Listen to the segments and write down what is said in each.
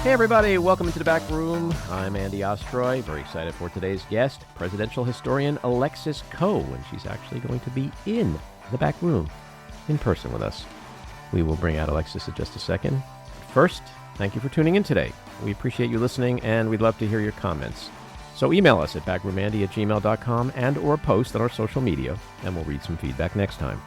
Hey everybody, welcome into the back room. I'm Andy Ostroy, very excited for today's guest, presidential historian Alexis Coe, and she's actually going to be in the back room in person with us. We will bring out Alexis in just a second. First, thank you for tuning in today. We appreciate you listening, and we'd love to hear your comments. So email us at backroomandy@gmail.com and or post on our social media, and we'll read some feedback next time.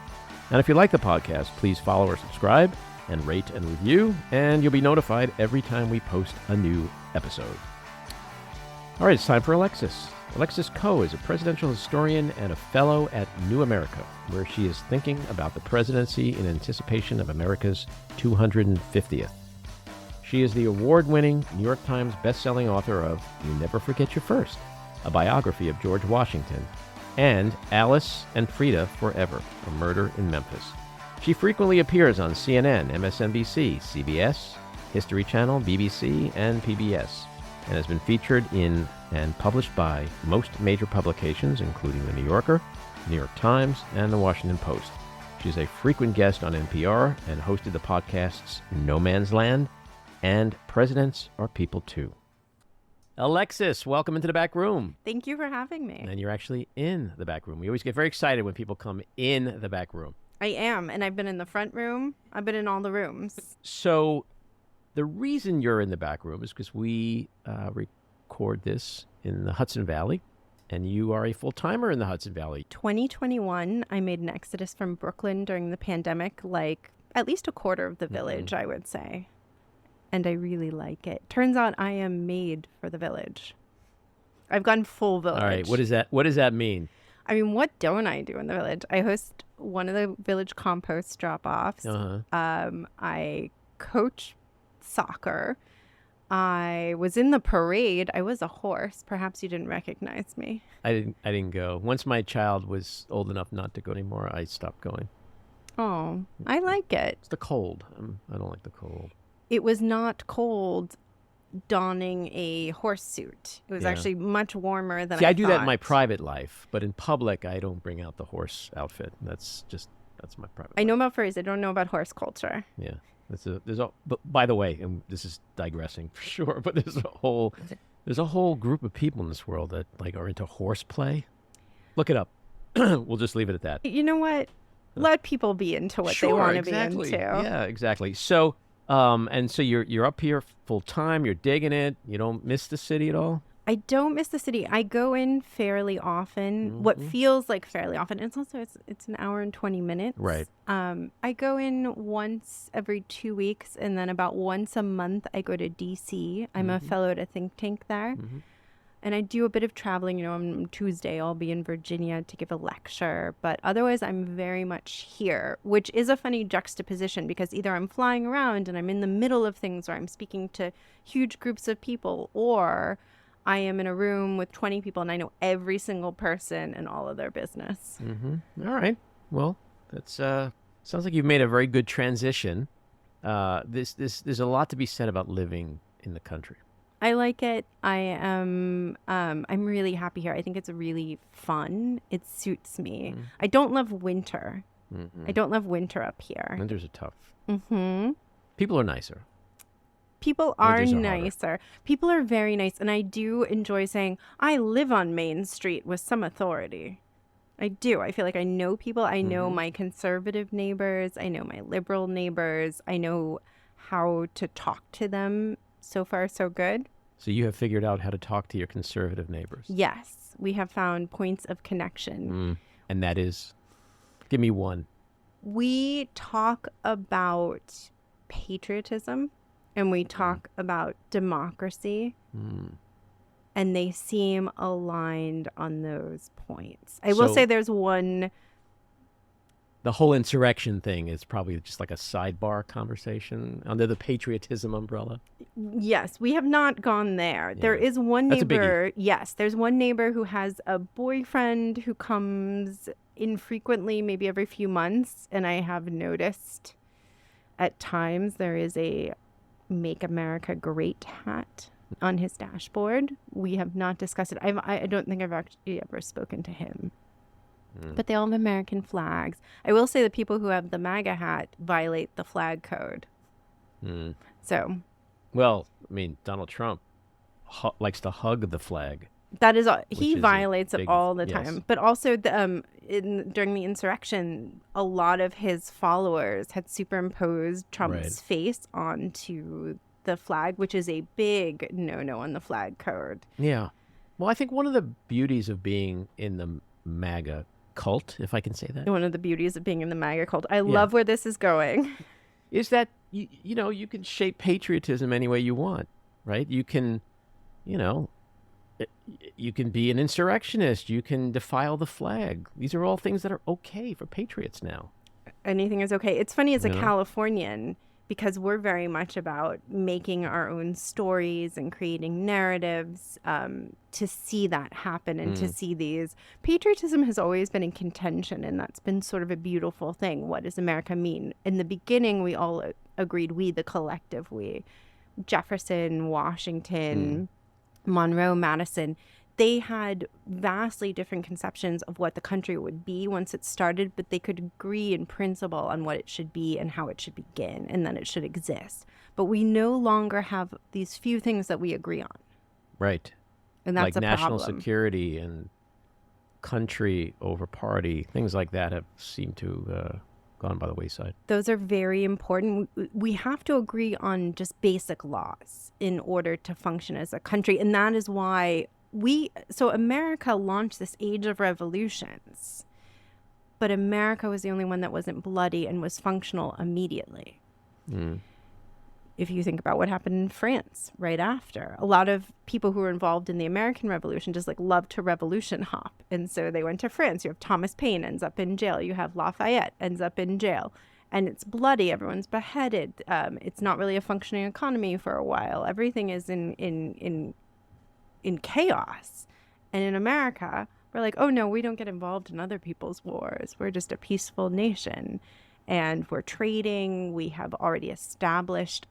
And if you like the podcast, please follow or subscribe and rate and review, and you'll be notified every time we post a new episode. All right, it's time for Alexis. Alexis Coe is a presidential historian and a fellow at New America, where she is thinking about the presidency in anticipation of America's 250th. She is the award-winning New York Times bestselling author of You Never Forget Your First, a biography of George Washington, and Alice+Freda Forever, a murder in Memphis. She frequently appears on CNN, MSNBC, CBS, History Channel, BBC, and PBS, and has been featured in and published by most major publications, including The New Yorker, New York Times, and The Washington Post. She's a frequent guest on NPR and hosted the podcasts No Man's Land and Presidents Are People Too. Alexis, welcome into the back room. Thank you for having me. And you're actually in the back room. We always get very excited when people come in the back room. I am, and I've been in the front room. I've been in all the rooms. So the reason you're in the back room is because we record this in the Hudson Valley, and you are a full-timer in the Hudson Valley. 2021, I made an exodus from Brooklyn during the pandemic, like at least a quarter of the village, I would say. And I really like it. Turns out I am made for the village. I've gone full village. All right, what does that mean? I mean, what don't I do in the village? I host one of the village compost drop-offs. I coach soccer. I was in the parade. I was a horse. Perhaps you didn't recognize me. I didn't go. Once my child was old enough not to go anymore, I stopped going. Oh, I like it. It's the cold. I don't like the cold. It was not cold donning a horse suit. It was actually much warmer than I do thought. that in my private life, but in public, I don't bring out the horse outfit. That's my private I know life. about furs. I don't know about horse culture. Yeah. But by the way, and this is digressing for sure, but there's a whole group of people in this world that like are into horseplay. Look it up. We'll just leave it at that. You know what? Let people be into what they want to be into. Yeah, exactly. So, and so you're up here full time. You're digging it. You don't miss the city at all. I don't miss the city. I go in fairly often. What feels like fairly often. It's also it's an hour and 20 minutes. Right. I go in once every 2 weeks, and then about once a month I go to DC. I'm a fellow at a think tank there. And I do a bit of traveling. You know, on Tuesday I'll be in Virginia to give a lecture, but otherwise I'm very much here, which is a funny juxtaposition because either I'm flying around and I'm in the middle of things, or I'm speaking to huge groups of people, or I am in a room with 20 people and I know every single person and all of their business. All right. Well, that's sounds like you've made a very good transition. There's a lot to be said about living in the country. I like it. I'm really happy here. I think it's really fun. It suits me. I don't love winter. I don't love winter up here. Winters are tough. People are nicer. People are nicer. People are very nice. And I do enjoy saying, I live on Main Street with some authority. I do. I feel like I know people. I know my conservative neighbors. I know my liberal neighbors. I know how to talk to them. So far, so good. So you have figured out how to talk to your conservative neighbors. Yes. We have found points of connection. And that is? Give me one. We talk about patriotism. And we talk about democracy, and they seem aligned on those points. I will say there's one. The whole insurrection thing is probably just like a sidebar conversation under the patriotism umbrella. Yes, we have not gone there. Yeah. There is one That's neighbor. Yes, there's one neighbor who has a boyfriend who comes infrequently, maybe every few months. And I have noticed at times there is a Make America Great hat on his dashboard. We have not discussed it. I don't think I've actually ever spoken to him. But they all have American flags. I will say the people who have the MAGA hat violate the flag code. So Well, I mean, Donald Trump likes to hug the flag, That is, which he is a violates it big, all the yes. time. But also, during the insurrection, a lot of his followers had superimposed Trump's Right. face onto the flag, which is a big no-no on the flag code. Yeah. Well, I think one of the beauties of being in the MAGA cult, if I can say that, One of the beauties of being in the MAGA cult. I Yeah. love where this is going. is that you can shape patriotism any way you want, right? You can, you know, you can be an insurrectionist. You can defile the flag. These are all things that are okay for patriots now. Anything is okay. It's funny as a You know? Californian, because we're very much about making our own stories and creating narratives, to see that happen and to see these. Patriotism has always been in contention, and that's been sort of a beautiful thing. What does America mean? In the beginning, we all agreed, we, the collective we, Jefferson, Washington, Monroe, Madison, they had vastly different conceptions of what the country would be once it started, but they could agree in principle on what it should be and how it should begin, and then it should exist. But we no longer have these few things that we agree on. Right. And that's like a national problem. security and country over party, things like that have seemed to gone by the wayside. Those are very important. We have to agree on just basic laws in order to function as a country. And that is why America launched this age of revolutions, but America was the only one that wasn't bloody and was functional immediately. If you think about what happened in France right after, a lot of people who were involved in the American Revolution just like loved to revolution hop. And so they went to France. You have Thomas Paine ends up in jail. You have Lafayette ends up in jail. And it's bloody. Everyone's beheaded. It's not really a functioning economy for a while. Everything is in chaos. And in America, we're like, oh no, we don't get involved in other people's wars. We're just a peaceful nation. And we're trading. We have already established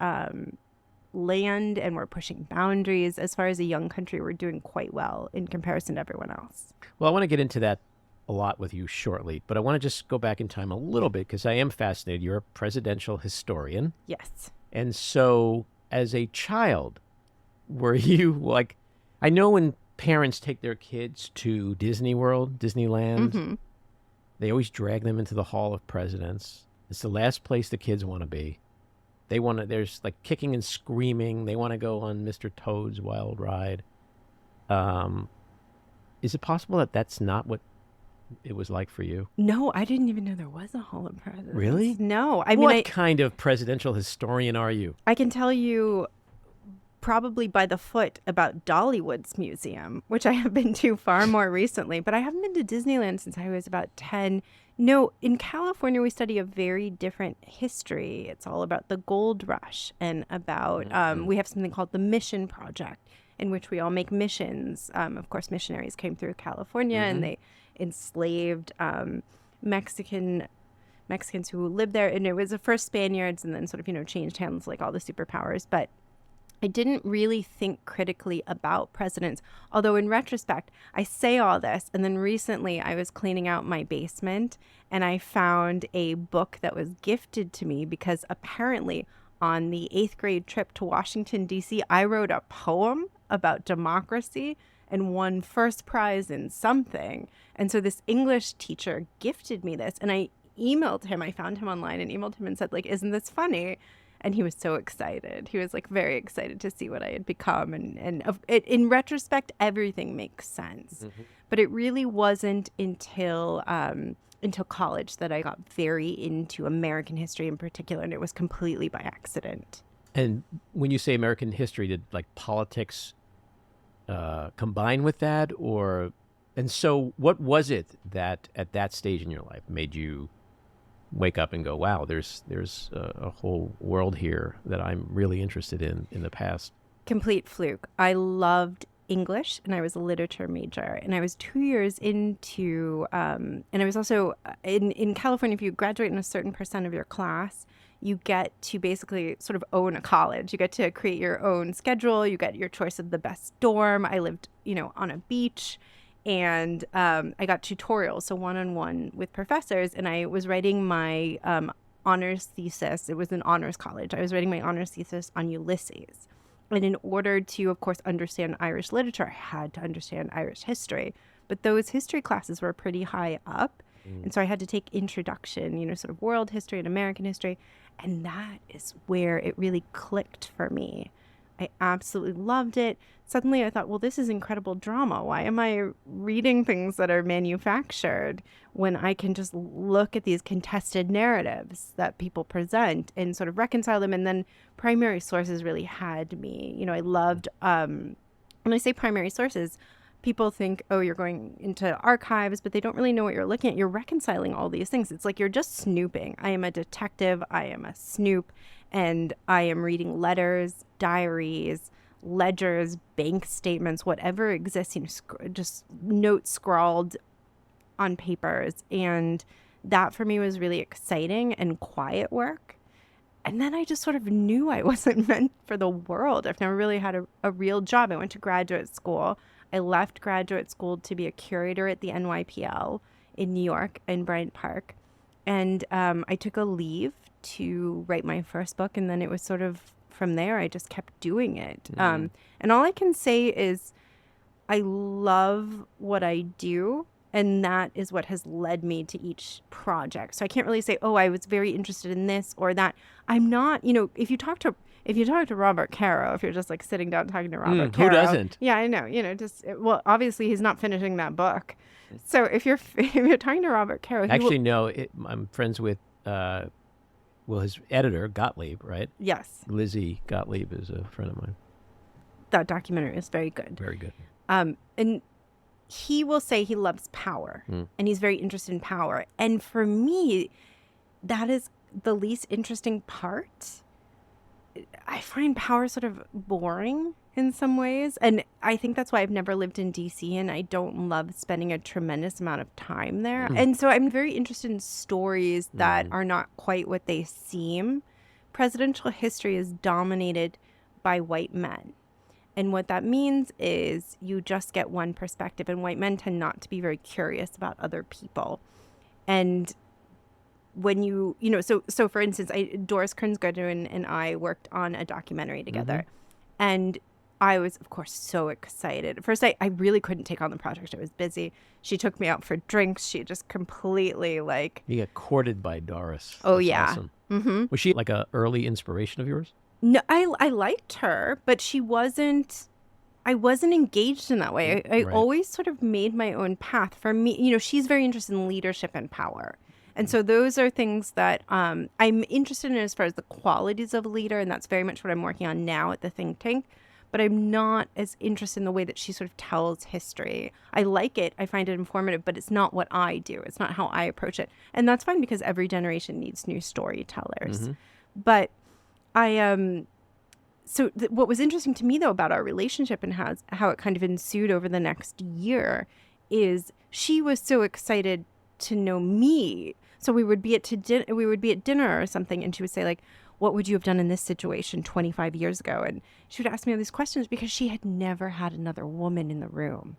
land, and we're pushing boundaries. As far as a young country, we're doing quite well in comparison to everyone else. Well, I want to get into that a lot with you shortly, but I want to just go back in time a little bit because I am fascinated. You're a presidential historian. Yes. And so as a child, were you like, I know when parents take their kids to Disney World, Disneyland, they always drag them into the Hall of Presidents. It's the last place the kids want to be. They want to, there's like kicking and screaming. They want to go on Mr. Toad's Wild Ride. Is it possible that that's not what it was like for you? No, I didn't even know there was a Hall of Presidents. Really? No. I mean, what kind of presidential historian are you? I can tell you probably by the foot about Dollywood's museum, which I have been to far more recently, but I haven't been to Disneyland since I was about 10. No, in California, we study a very different history. It's all about the gold rush and about, we have something called the Mission Project, in which we all make missions. Of course, missionaries came through California and they enslaved Mexicans who lived there. And it was the first Spaniards and then sort of, changed hands like all the superpowers. But I didn't really think critically about presidents, although in retrospect, I say all this. And then recently I was cleaning out my basement and I found a book that was gifted to me because apparently on the 8th grade trip to Washington, D.C., I wrote a poem about democracy and won first prize in something. And so this English teacher gifted me this and I emailed him. I found him online and emailed him and said, like, isn't this funny? And he was so excited. He was like very excited to see what I had become. And in retrospect, everything makes sense. But it really wasn't until college that I got very into American history in particular. And it was completely by accident. And when you say American history, did like politics combine with that? And so what was it that at that stage in your life made you wake up and go, wow, there's a whole world here that I'm really interested in the past? Complete fluke. I loved English and I was a literature major and I was 2 years into, and I was also in California, if you graduate in a certain percent of your class, you get to basically sort of own a college. You get to create your own schedule. You get your choice of the best dorm. I lived, on a beach. And I got tutorials, so one-on-one with professors, and I was writing my honors thesis. It was an honors college. I was writing my honors thesis on Ulysses. And in order to, of course, understand Irish literature, I had to understand Irish history. But those history classes were pretty high up. And so I had to take introduction, sort of world history and American history. And that is where it really clicked for me. I absolutely loved it. Suddenly I thought, well, this is incredible drama. Why am I reading things that are manufactured when I can just look at these contested narratives that people present and sort of reconcile them? And then primary sources really had me. I loved, when I say primary sources, people think, oh, you're going into archives, but they don't really know what you're looking at. You're reconciling all these things. It's like you're just snooping. I am a detective. I am a snoop. And I am reading letters, diaries, ledgers, bank statements, whatever exists, just notes scrawled on papers. And that for me was really exciting and quiet work. And then I just sort of knew I wasn't meant for the world. I've never really had a real job. I went to graduate school. I left graduate school to be a curator at the NYPL in New York in Bryant Park. And I took a leave to write my first book. And then it was sort of from there, I just kept doing it. And all I can say is I love what I do. And that is what has led me to each project. So I can't really say, oh, I was very interested in this or that. I'm not, if you talk to Robert Caro, if you're just like sitting down talking to Robert Caro. Who doesn't? Yeah, I know. Well, obviously he's not finishing that book. So if you're talking to Robert Caro, I'm friends with, his editor, Gottlieb, right? Yes. Lizzie Gottlieb is a friend of mine. That documentary is very good. Very good. And he will say he loves power and he's very interested in power. And for me, that is the least interesting part. I find power sort of boring in some ways. And I think that's why I've never lived in DC and I don't love spending a tremendous amount of time there. And so I'm very interested in stories that are not quite what they seem. Presidential history is dominated by white men. And what that means is you just get one perspective, and white men tend not to be very curious about other people. And when so for instance, Doris Kearns Goodwin and I worked on a documentary together. And I was, of course, so excited. At first, I really couldn't take on the project. I was busy. She took me out for drinks. She just completely You got courted by Doris. Oh, That's yeah. Awesome. Mm-hmm. Was she like an early inspiration of yours? No, I liked her, but I wasn't engaged in that way. I Right. always sort of made my own path. For me, she's very interested in leadership and power. And so those are things that I'm interested in as far as the qualities of a leader. And that's very much what I'm working on now at the think tank. But I'm not as interested in the way that she sort of tells history. I like it. I find it informative, but it's not what I do. It's not how I approach it. And that's fine because every generation needs new storytellers. But what was interesting to me, though, about our relationship and how it kind of ensued over the next year is she was so excited to know me. So we would be at dinner or something, and she would say, like, what would you have done in this situation 25 years ago? And she would ask me all these questions because she had never had another woman in the room.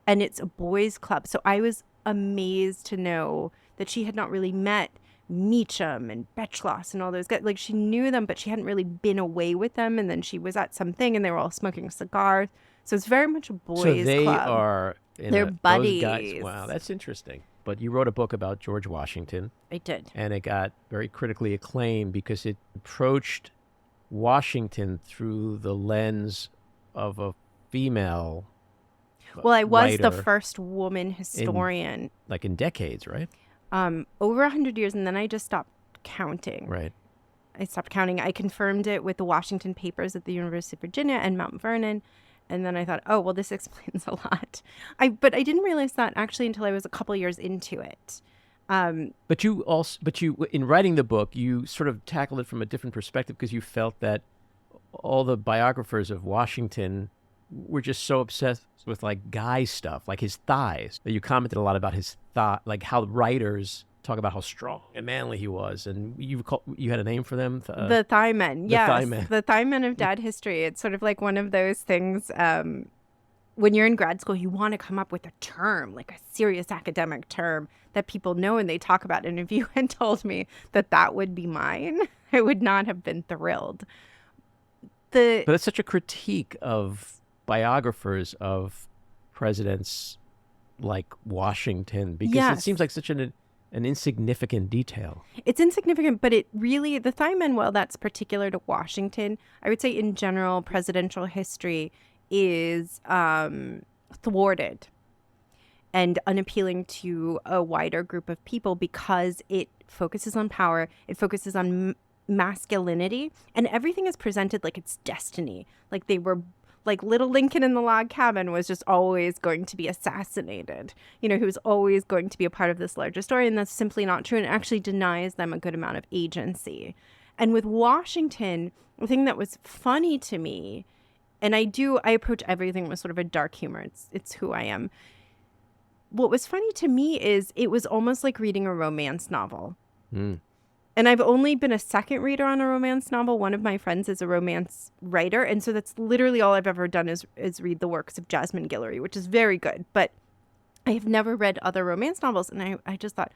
And it's a boys' club. So I was amazed to know that she had not really met Meacham and Betchloss and all those guys. Like, she knew them, but she hadn't really been away with them. And then she was at something and they were all smoking cigars. So it's very much a boys' club. So they are... They're buddies. Those guys, wow, that's interesting. But you wrote a book about George Washington. I did. And it got very critically acclaimed because it approached Washington through the lens of a female Well, I was the writer first woman historian. in decades, right? Over 100 years, and then I just stopped counting. Right. I stopped counting. I confirmed it with the Washington papers at the University of Virginia and Mount Vernon. And then I thought, oh, well, this explains a lot. But I didn't realize that actually until I was a couple years into it. But you in writing the book, you sort of tackled it from a different perspective because you felt that all the biographers of Washington were just so obsessed with like guy stuff, like his thighs. That you commented a lot about his like how writers talk about how strong and manly he was, and you had a name for them. The thigh men, yes, thigh men. The thigh men of dad history. It's sort of like one of those things. when you're in grad school, you want to come up with a term, like a serious academic term that people know and they talk about. And if you had told me that that would be mine, I would not have been thrilled. But it's such a critique of biographers of presidents like Washington, because it seems like such an insignificant detail. It's insignificant, but it really, the Thymen, well, that's particular to Washington. I would say in general, presidential history is thwarted and unappealing to a wider group of people because it focuses on power, it focuses on masculinity, and everything is presented like it's destiny. Like they were, like little Lincoln in the log cabin was just always going to be assassinated. You know, he was always going to be a part of this larger story, and that's simply not true, and it actually denies them a good amount of agency. And with Washington, the thing that was funny to me, and I approach everything with sort of a dark humor. It's who I am. What was funny to me is it was almost like reading a romance novel. And I've only been a second reader on a romance novel. One of my friends is a romance writer. And so that's literally all I've ever done is read the works of Jasmine Guillory, which is very good. But I have never read other romance novels. And I just thought,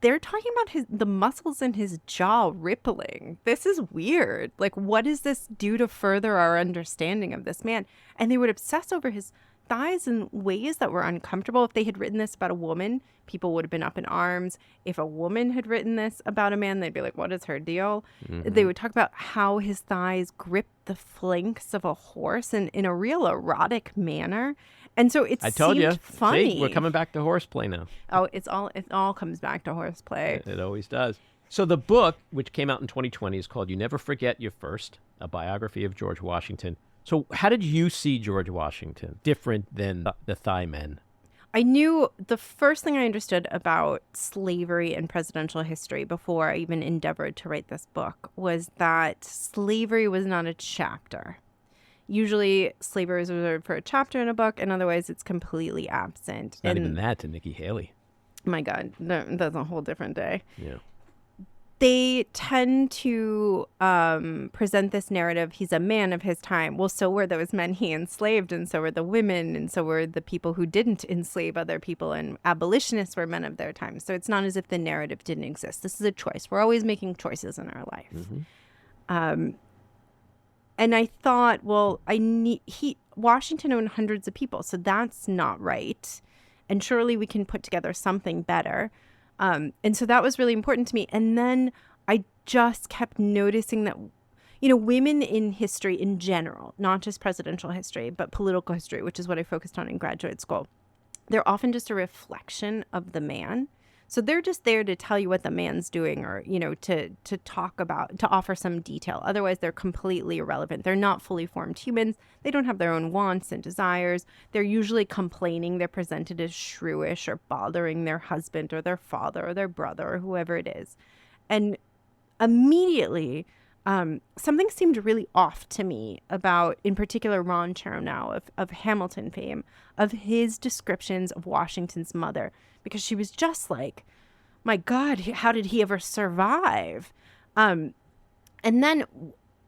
they're talking about the muscles in his jaw rippling. This is weird. Like, what does this do to further our understanding of this man? And they would obsess over his thighs in ways that were uncomfortable. If they had written this about a woman, people would have been up in arms. If a woman had written this about a man, they'd be like, what is her deal? They would talk about how his thighs gripped the flanks of a horse in a real erotic manner. And so it seemed funny. See, we're coming back to horseplay now. Oh, it all comes back to horseplay. It always does. So the book, which came out in 2020, is called You Never Forget Your First, a biography of George Washington. So how did you see George Washington different than the Thymen? I knew the first thing I understood about slavery and presidential history before I even endeavored to write this book was that slavery was not a chapter. Usually slavery is reserved for a chapter in a book, and otherwise it's completely absent. Not even that to Nikki Haley. My God, that's a whole different day. Yeah. They tend to present this narrative, he's a man of his time. Well, so were those men he enslaved, and so were the women, and so were the people who didn't enslave other people, and abolitionists were men of their time. So it's not as if the narrative didn't exist. This is a choice. We're always making choices in our life. And I thought, well, Washington owned hundreds of people, so that's not right. And surely we can put together something better. And so that was really important to me. And then I just kept noticing that, you know, women in history in general, not just presidential history, but political history, which is what I focused on in graduate school, they're often just a reflection of the man. So they're just there to tell you what the man's doing, or, you know, to talk about, to offer some detail. Otherwise, they're completely irrelevant. They're not fully formed humans. They don't have their own wants and desires. They're usually complaining. They're presented as shrewish or bothering their husband or their father or their brother or whoever it is. And immediately, something seemed really off to me about, in particular, Ron Chernow of Hamilton fame, of his descriptions of Washington's mother, because she was just like, my God, how did he ever survive? And then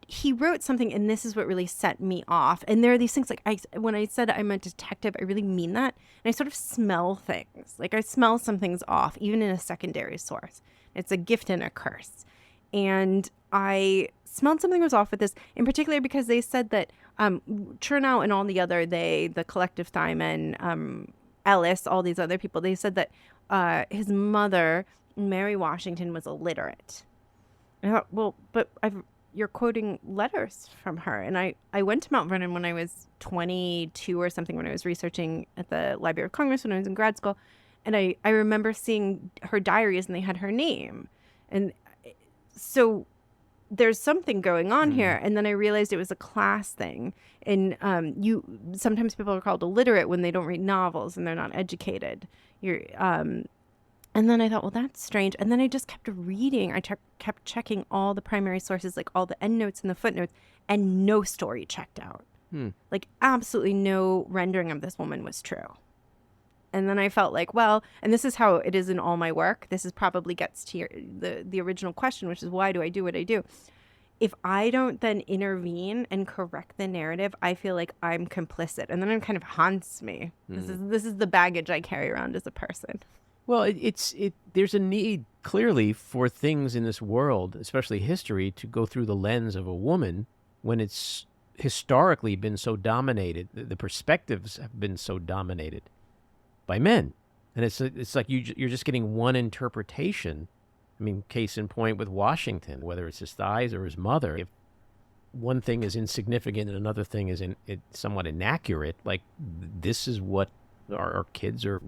he wrote something, and this is what really set me off. And there are these things, like when I said I'm a detective, I really mean that. And I sort of smell things. Like I smell some things off, even in a secondary source. It's a gift and a curse. And I smelled something was off with this, in particular because they said that Chernow and all the other, the collective Thymen, Ellis, all these other people, they said that his mother, Mary Washington, was illiterate. And I thought, well, but you're quoting letters from her. And I went to Mount Vernon when I was 22 or something, when I was researching at the Library of Congress when I was in grad school. And I remember seeing her diaries, and they had her name. And so there's something going on here. And then I realized it was a class thing. And sometimes people are called illiterate when they don't read novels and they're not educated. And then I thought, well, that's strange. And then I just kept reading. I kept checking all the primary sources, like all the endnotes and the footnotes, and no story checked out. Like absolutely no rendering of this woman was true. And then I felt like, well, and this is how it is in all my work. This is probably gets to the original question, which is, why do I do what I do? if I don't then intervene and correct the narrative, I feel like I'm complicit, and then it kind of haunts me. This is the baggage I carry around as a person. Well, there's a need clearly for things in this world, especially history, to go through the lens of a woman when it's historically been so dominated. The perspectives have been so dominated by men, and it's like you're just getting one interpretation. I mean, case in point with Washington, whether it's his thighs or his mother, if one thing is insignificant and another thing is somewhat inaccurate, like this is what our kids are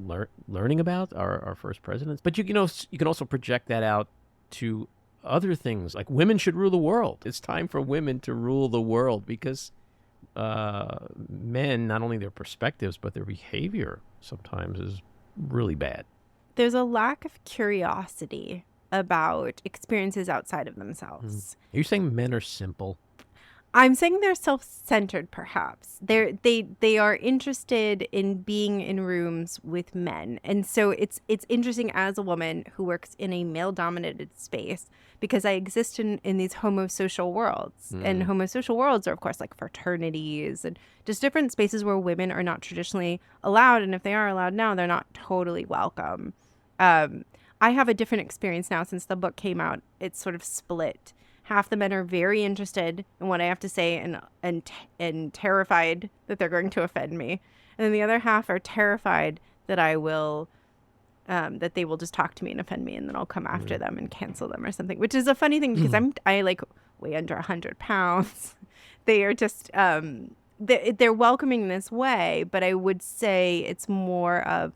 learning about, our first presidents. But you can also project that out to other things, like women should rule the world. It's time for women to rule the world because men, not only their perspectives, but their behavior sometimes is really bad. There's a lack of curiosity about experiences outside of themselves. Are you saying men are simple? I'm saying they're self-centered, perhaps. They are interested in being in rooms with men. And so it's interesting as a woman who works in a male-dominated space, because I exist in these homosocial worlds. And homosocial worlds are, of course, like fraternities and just different spaces where women are not traditionally allowed. And if they are allowed now, they're not totally welcome. I have a different experience now since the book came out. It's sort of split. Half the men are very interested in what I have to say and terrified that they're going to offend me. And then the other half are terrified that I will, that they will just talk to me and offend me, and then I'll come after them and cancel them or something, which is a funny thing because I like weigh under 100 pounds. They are just, they're welcoming this way, but I would say it's more of,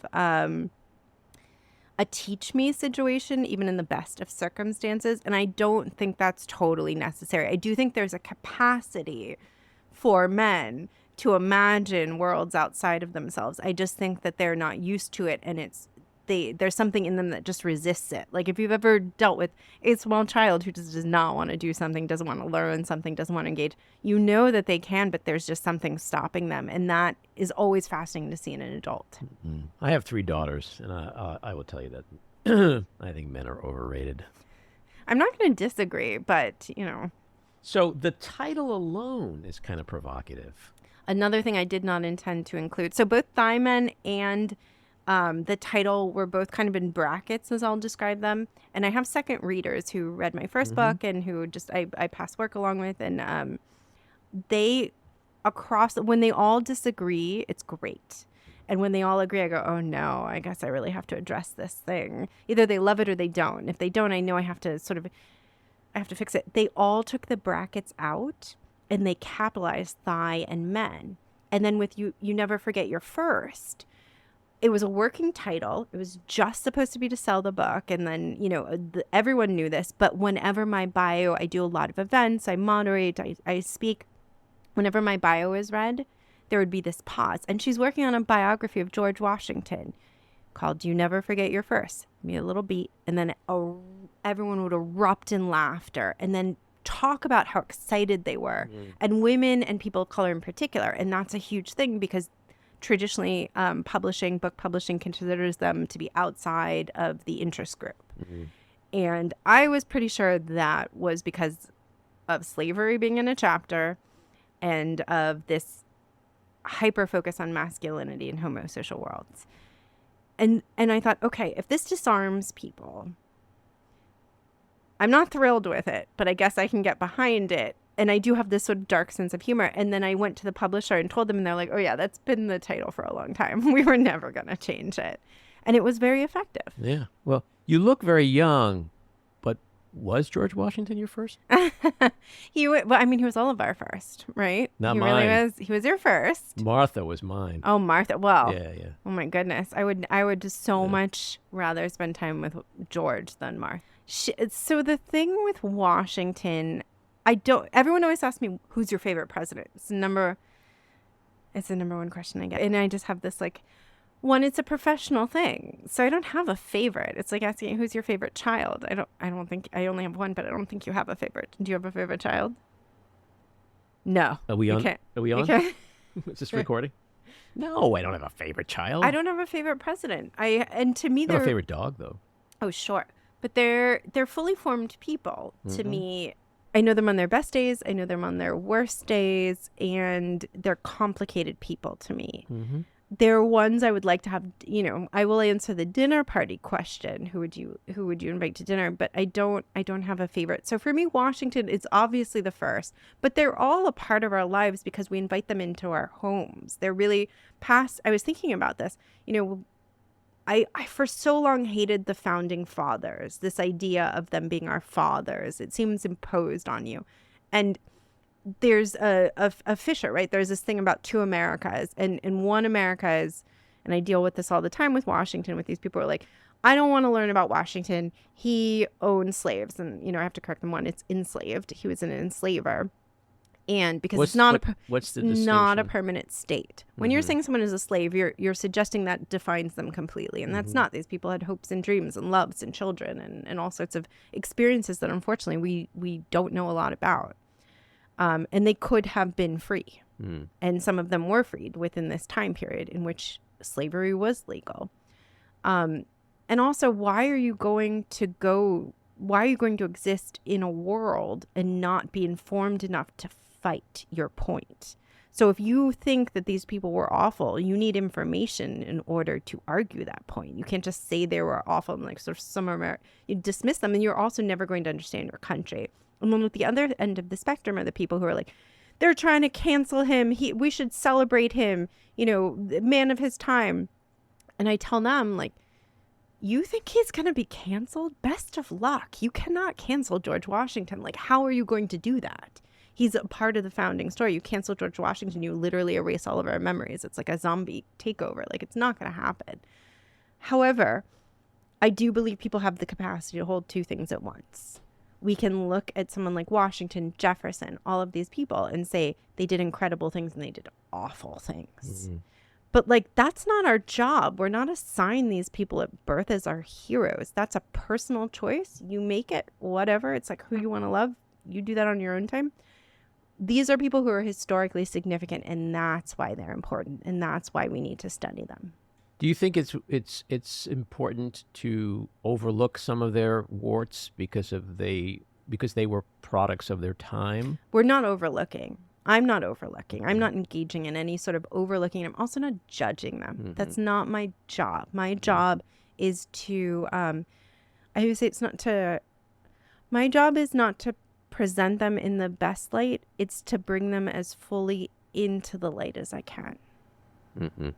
a teach me situation, even in the best of circumstances. And I don't think that's totally necessary. I do think there's a capacity for men to imagine worlds outside of themselves. I just think that they're not used to it, and there's something in them that just resists it. Like if you've ever dealt with a small child who just does not want to do something, doesn't want to learn something, doesn't want to engage, you know that they can, but there's just something stopping them. And that is always fascinating to see in an adult. I have 3 daughters, and I will tell you that I think men are overrated. I'm not going to disagree, but, So the title alone is kind of provocative. Another thing I did not intend to include. So both Thigh Men and the title were both kind of in brackets, as I'll describe them. And I have second readers who read my first book and who just I pass work along with. And when they all disagree, it's great. And when they all agree, I go, oh no, I guess I really have to address this thing. Either they love it or they don't. If they don't, I know I have to fix it. They all took the brackets out and they capitalized thigh and men. And then with you never forget your first. It was a working title. It was just supposed to be to sell the book. And then, everyone knew this. But whenever my bio, I do a lot of events. I moderate. I speak. Whenever my bio is read, there would be this pause. And she's working on a biography of George Washington called You Never Forget Your First. Me a little beat. And then everyone would erupt in laughter. And then talk about how excited they were. And women and people of color in particular. And that's a huge thing because traditionally, book publishing considers them to be outside of the interest group. And I was pretty sure that was because of slavery being in a chapter and of this hyper focus on masculinity in homosocial worlds. And I thought, okay, if this disarms people, I'm not thrilled with it, but I guess I can get behind it. And I do have this sort of dark sense of humor. And then I went to the publisher and told them, and they're like, oh yeah, that's been the title for a long time. We were never going to change it. And it was very effective. Yeah. Well, you look very young, but was George Washington your first? He was all of our first, right? Not he mine. Really was. He was your first. Martha was mine. Oh, Martha. Well, yeah. Oh my goodness. I would just so much rather spend time with George than Martha. So the thing with Washington, everyone always asks me, who's your favorite president? It's the number one question I get. And I just have this it's a professional thing. So I don't have a favorite. It's like asking who's your favorite child. I don't think I only have one, but I don't think you have a favorite. Do you have a favorite child? No. Are we on? Are we on? Okay. Is this recording? No, I don't have a favorite child. I don't have a favorite president. To me, I have a favorite dog though. Oh, sure. But they're fully formed people to me. I know them on their best days. I know them on their worst days, and they're complicated people to me. Mm-hmm. They're ones I would like to have, I will answer the dinner party question. Who would you invite to dinner? But I don't have a favorite. So for me, Washington is obviously the first, but they're all a part of our lives because we invite them into our homes. They're really past. I was thinking about this, I for so long hated the founding fathers, this idea of them being our fathers. It seems imposed on you. And there's a fissure, right? There's this thing about two Americas, and one America is, and I deal with this all the time with Washington, with these people who are like, I don't want to learn about Washington. He owned slaves. And, I have to correct them. One, it's enslaved. He was an enslaver. And because it's not a permanent state. When you're saying someone is a slave, you're suggesting that defines them completely. And that's not. These people had hopes and dreams and loves and children and all sorts of experiences that unfortunately we don't know a lot about. And they could have been free. And some of them were freed within this time period in which slavery was legal. And also, why are you going to exist in a world and not be informed enough to fight your point? So if you think that these people were awful, you need information in order to argue that point. You can't just say they were awful and like sort of you dismiss them, and you're also never going to understand your country. And then at the other end of the spectrum are the people who are like, they're trying to cancel him. We should celebrate him, the man of his time. And I tell them, like, you think he's going to be canceled? Best of luck. You cannot cancel George Washington. Like, how are you going to do that? He's a part of the founding story. You cancel George Washington, you literally erase all of our memories. It's like a zombie takeover. Like, it's not going to happen. However, I do believe people have the capacity to hold two things at once. We can look at someone like Washington, Jefferson, all of these people and say they did incredible things and they did awful things. But like, that's not our job. We're not assigned these people at birth as our heroes. That's a personal choice. You make it whatever. It's like who you want to love. You do that on your own time. These are people who are historically significant, and that's why they're important, and that's why we need to study them. Do you think it's important to overlook some of their warts because they were products of their time? We're not overlooking. I'm not overlooking. I'm not engaging in any sort of overlooking. I'm also not judging them. That's not my job. My job is to, I would say my job is not to present them in the best light. It's to bring them as fully into the light as I can. And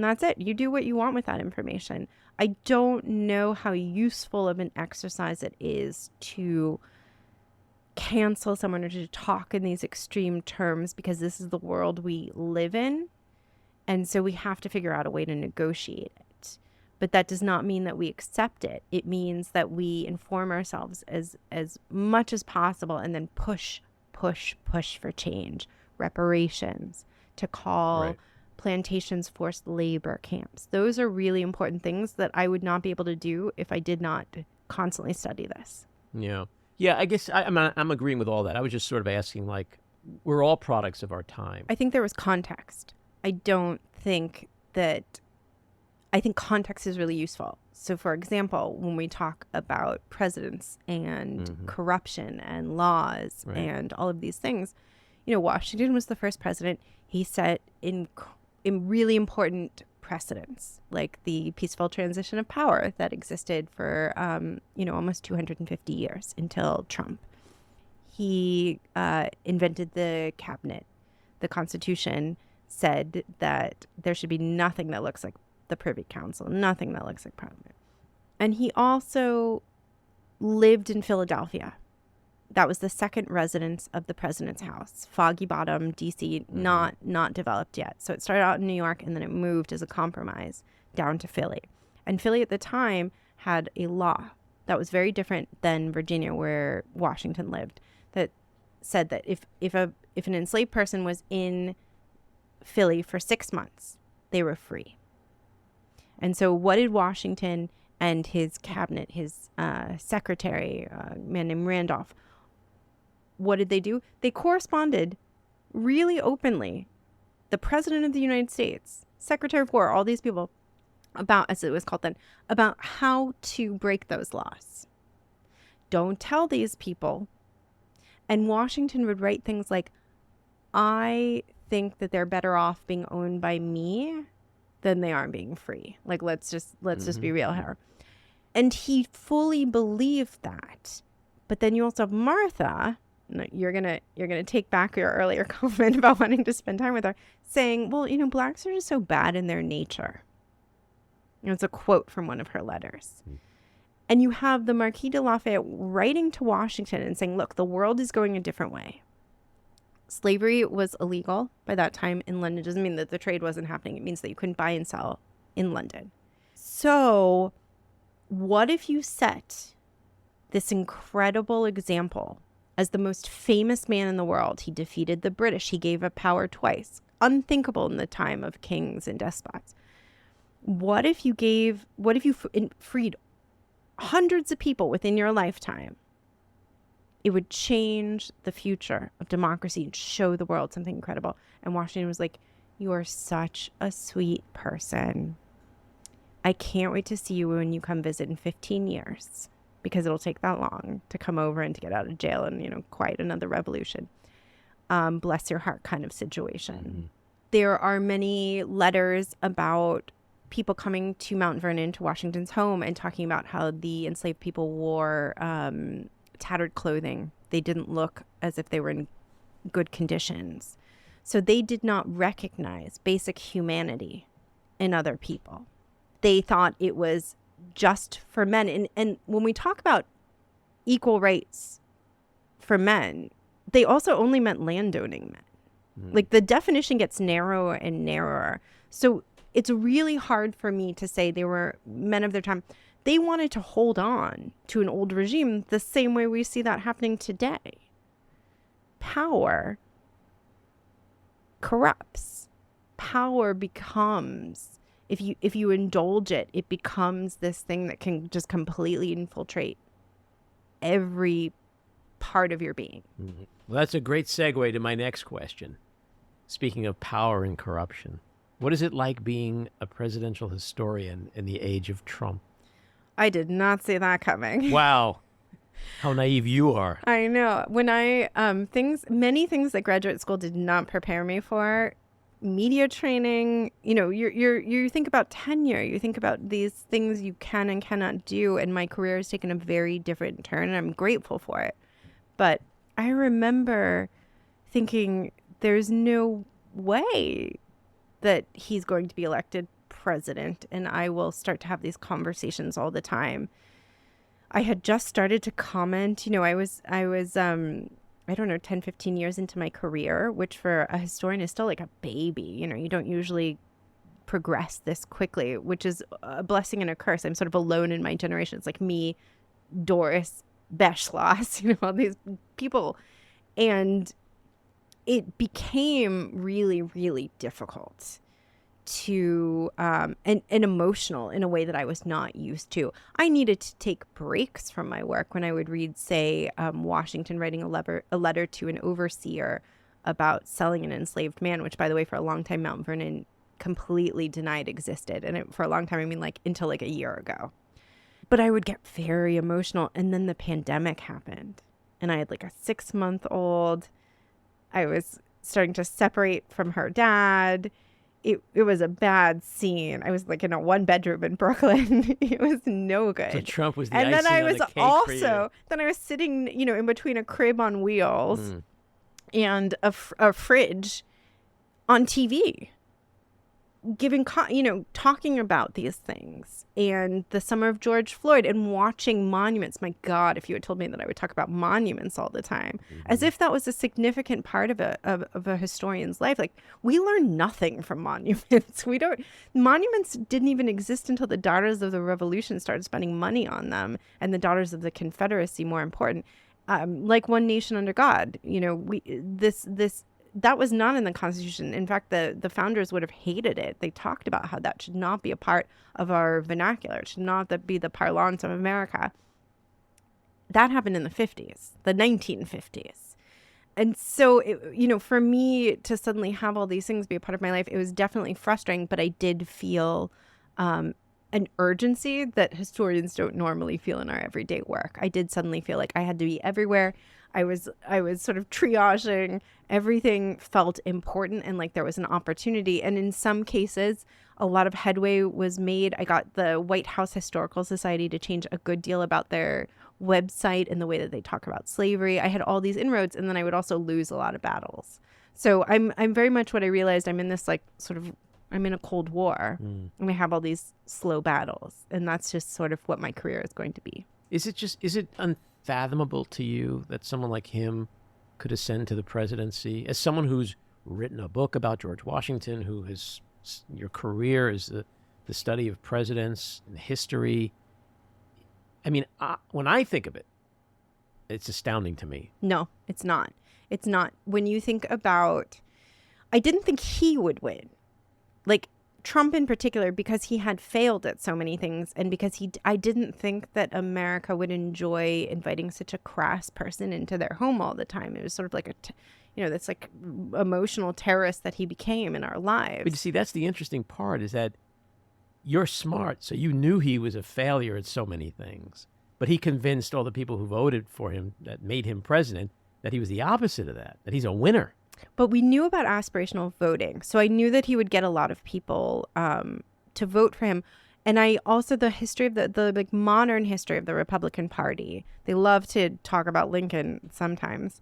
that's it. You do what you want with that information. I don't know how useful of an exercise it is to cancel someone or to talk in these extreme terms, because this is the world we live in. And so we have to figure out a way to negotiate it. But that does not mean that we accept it. It means that we inform ourselves as much as possible and then push for change, reparations, to call plantations forced labor camps. Those are really important things that I would not be able to do if I did not constantly study this. Yeah. I guess I'm agreeing with all that. I was just sort of asking, like, we're all products of our time. I think there was context. I think context is really useful. So, for example, when we talk about presidents and corruption and laws and all of these things, Washington was the first president. He set in really important precedents, like the peaceful transition of power that existed for, almost 250 years until Trump. He invented the cabinet. The Constitution said that there should be nothing that looks like the Privy Council, nothing that looks like Parliament. And he also lived in Philadelphia. That was the second residence of the president's house. Foggy Bottom, D.C., not developed yet. So it started out in New York, and then it moved as a compromise down to Philly. And Philly at the time had a law that was very different than Virginia, where Washington lived, that said that if an enslaved person was in Philly for 6 months, they were free. And so what did Washington and his cabinet, his secretary, a man named Randolph, what did they do? They corresponded really openly, the President of the United States, Secretary of War, all these people, about, as it was called then, about how to break those laws. Don't tell these people And Washington would write things like, I think that they're better off being owned by me than they are being free. Like, let's just be real here. And he fully believed that. But then you also have Martha, you're gonna take back your earlier comment about wanting to spend time with her, saying, well, blacks are just so bad in their nature. It's a quote from one of her letters. And you have the Marquis de Lafayette writing to Washington and saying, look, the world is going a different way. Slavery was illegal by that time in London. It doesn't mean that the trade wasn't happening. It means that you couldn't buy and sell in London. So what if you set this incredible example as the most famous man in the world? He defeated the British. He gave up power twice. Unthinkable in the time of kings and despots. What if you freed hundreds of people within your lifetime? It would change the future of democracy and show the world something incredible. And Washington was like, you are such a sweet person. I can't wait to see you when you come visit in 15 years, because it'll take that long to come over and to get out of jail and, quite another revolution. Bless your heart kind of situation. There are many letters about people coming to Mount Vernon, to Washington's home, and talking about how the enslaved people wore tattered clothing. They didn't look as if they were in good conditions. So they did not recognize basic humanity in other people. They thought it was just for men. And when we talk about equal rights for men, they also only meant landowning men. Like, the definition gets narrower and narrower. So it's really hard for me to say they were men of their time. They wanted to hold on to an old regime the same way we see that happening today. Power corrupts. Power becomes, if you indulge it, it becomes this thing that can just completely infiltrate every part of your being. Well, that's a great segue to my next question. Speaking of power and corruption, what is it like being a presidential historian in the age of Trump? I did not see that coming. Wow. How naive you are. I know. When many things that graduate school did not prepare me for, media training, you think about tenure, you think about these things you can and cannot do. And my career has taken a very different turn, and I'm grateful for it. But I remember thinking, there's no way that he's going to be elected president, and I will start to have these conversations all the time. I had just started to comment, I was I don't know, 10, 15 years into my career, which for a historian is still like a baby. You don't usually progress this quickly, which is a blessing and a curse. I'm sort of alone in my generation. It's like me, Doris, Beschloss, all these people. And it became really, really difficult to and emotional in a way that I was not used to. I needed to take breaks from my work when I would read, say, Washington writing a letter to an overseer about selling an enslaved man, which, by the way, for a long time, Mount Vernon completely denied existed. And for a long time, I mean, like until like a year ago. But I would get very emotional. And then the pandemic happened. And I had like a 6-month-old. I was starting to separate from her dad. It was a bad scene. I was like in a 1-bedroom in Brooklyn. It was no good. So Trump was the and icing then I on was the cake also for you. Then I was sitting, in between a crib on wheels and a fridge on TV, giving, talking about these things, and the summer of George Floyd, and watching monuments. My God, if you had told me that I would talk about monuments all the time, as if that was a significant part of a historian's life. Like, we learn nothing from monuments. Monuments didn't even exist until the Daughters of the Revolution started spending money on them, and the Daughters of the Confederacy, more important. Like One Nation Under God, that was not in the Constitution. In fact, the founders would have hated it. They talked about how that should not be a part of our vernacular. It should not be the parlance of America. That happened in the 50s, the 1950s. And so, for me to suddenly have all these things be a part of my life, it was definitely frustrating, but I did feel an urgency that historians don't normally feel in our everyday work. I did suddenly feel like I had to be everywhere. I was sort of triaging. Everything felt important and like there was an opportunity. And in some cases, a lot of headway was made. I got the White House Historical Society to change a good deal about their website and the way that they talk about slavery. I had all these inroads, and then I would also lose a lot of battles. So I'm very much what I realized. I'm in this like sort of, I'm in a Cold War, and we have all these slow battles, and that's just sort of what my career is going to be. Is it unfathomable to you that someone like him could ascend to the presidency? As someone who's written a book about George Washington, who has, your career is the study of presidents and history. I mean, when I think of it, it's astounding to me. No, it's not. It's not. When you think about, I didn't think he would win. Like Trump in particular, because he had failed at so many things, and because I didn't think that America would enjoy inviting such a crass person into their home all the time. It was sort of like this like emotional terrorist that he became in our lives. But you see, that's the interesting part, is that you're smart, so you knew he was a failure at so many things, but he convinced all the people who voted for him, that made him president, that he was the opposite of that he's a winner. But we knew about aspirational voting. So I knew that he would get a lot of people to vote for him. And I also, the history of the like modern history of the Republican Party, they love to talk about Lincoln sometimes,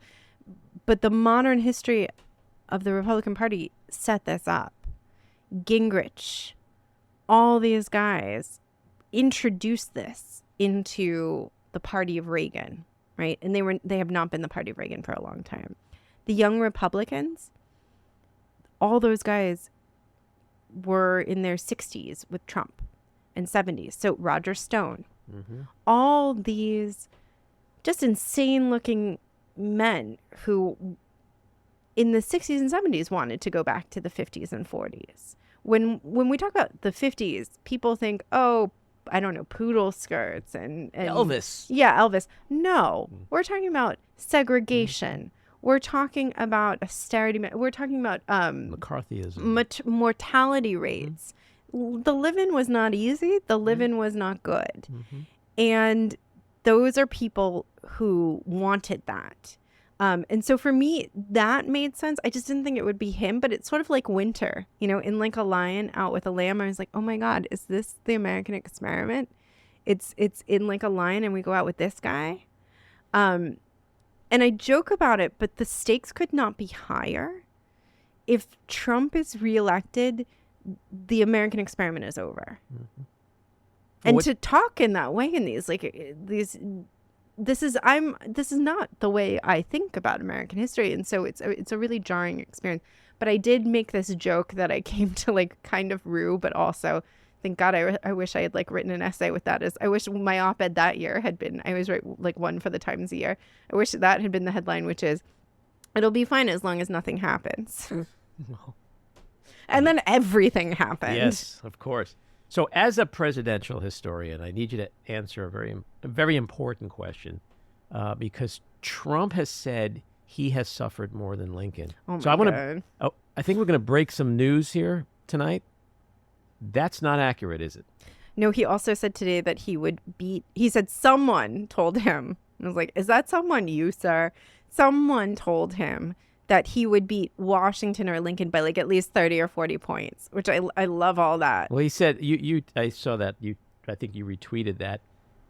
but the modern history of the Republican Party set this up. Gingrich, all these guys introduced this into the party of Reagan, right? And they have not been the party of Reagan for a long time. The young Republicans, all those guys were in their 60s with Trump and 70s. So Roger Stone, all these just insane looking men who in the 60s and 70s wanted to go back to the 50s and 40s. When we talk about the 50s, people think, oh, I don't know, poodle skirts and Elvis. Yeah, Elvis. No, we're talking about segregation. We're talking about austerity. We're talking about McCarthyism, mortality rates. The living was not easy. The living was not good. And those are people who wanted that. And so for me, that made sense. I just didn't think it would be him, but it's sort of like Winter, in Like a Lion, Out with a Lamb. I was like, oh my God, is this the American experiment? It's in Like a Lion and we go out with this guy. And I joke about it, but the stakes could not be higher. If Trump is reelected, the American experiment is over. And to talk in that way in these, this is not the way I think about American history. And so it's a really jarring experience. But I did make this joke that I came to like kind of rue, but also thank God I wish I had like written an essay with that. I wish my op-ed that year had been, I always write like one for the Times a year. I wish that had been the headline, which is, it'll be fine as long as nothing happens. And then everything happened. Yes, of course. So as a presidential historian, I need you to answer a very important question, because Trump has said he has suffered more than Lincoln. Oh my God. I think we're going to break some news here tonight. That's not accurate, is it? No, he also said today that he said someone told him. I was like, is that someone you, sir? Someone told him that he would beat Washington or Lincoln by like at least 30 or 40 points, which I love all that. Well, he said, I saw that, I think you retweeted that.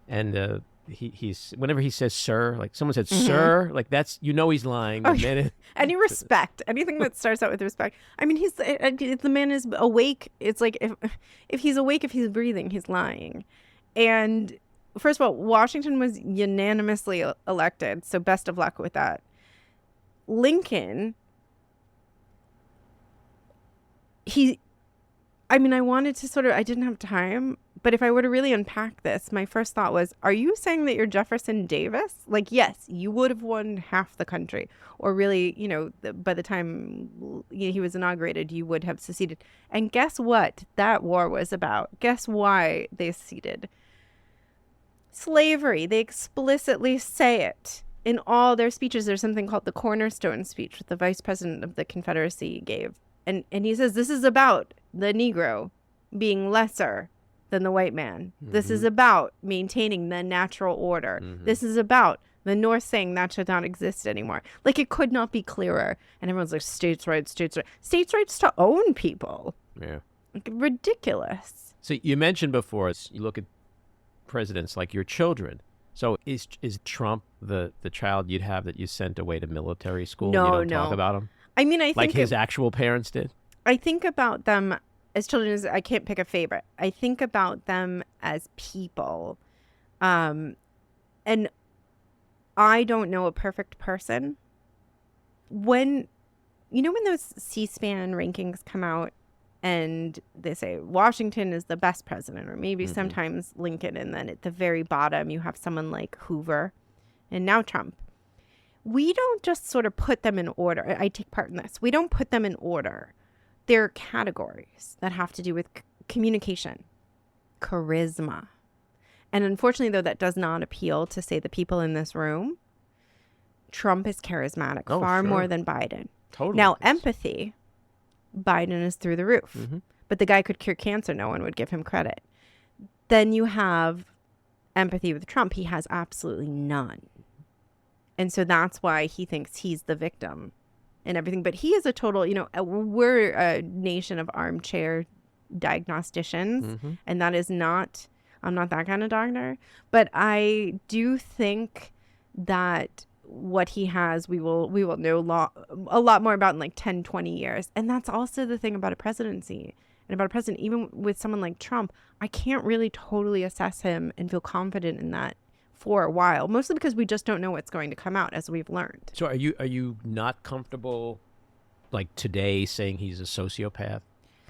And he's whenever he says sir, like someone said sir, like that's, he's lying. Oh, any respect, anything that starts out with respect. I mean, if the man is awake, it's like if he's awake, if he's breathing, he's lying. And first of all, Washington was unanimously elected, so best of luck with that. Lincoln, I wanted to I didn't have time, but if I were to really unpack this, my first thought was, are you saying that you're Jefferson Davis? Like, yes, you would have won half the country, or really, by the time he was inaugurated, you would have seceded. And guess what that war was about? Guess why they seceded? Slavery. They explicitly say it. In all their speeches, there's something called the Cornerstone speech that the vice president of the Confederacy gave. And he says, this is about the Negro being lesser than the white man. This is about maintaining the natural order. This is about the North saying that should not exist anymore. Like, it could not be clearer. And everyone's like, states' rights, states' rights. States' rights to own people. Yeah. Like, ridiculous. So you mentioned before, you look at presidents like your children. So is Trump the child you'd have that you sent away to military school? No, you don't no. talk about him? I mean, I think like his actual parents did? I think about them as children. As I can't pick a favorite. I think about them as people. And I don't know a perfect person. When those C-SPAN rankings come out and they say Washington is the best president, or maybe sometimes Lincoln, and then at the very bottom you have someone like Hoover and now Trump. We don't just sort of put them in order. I take part in this. We don't put them in order. There are categories that have to do with communication, charisma. And unfortunately, though, that does not appeal to, say, the people in this room. Trump is charismatic far more than Biden. Totally. Now, empathy, Biden is through the roof. But the guy could cure cancer. No one would give him credit. Then you have empathy with Trump. He has absolutely none. And so that's why he thinks he's the victim and everything. But he is a total, we're a nation of armchair diagnosticians. And that is not, I'm not that kind of doctor. But I do think that what he has, we will know a lot more about in like 10, 20 years. And that's also the thing about a presidency and about a president. Even with someone like Trump, I can't really totally assess him and feel confident in that for a while, mostly because we just don't know what's going to come out, as we've learned. So are you not comfortable, like today, saying he's a sociopath?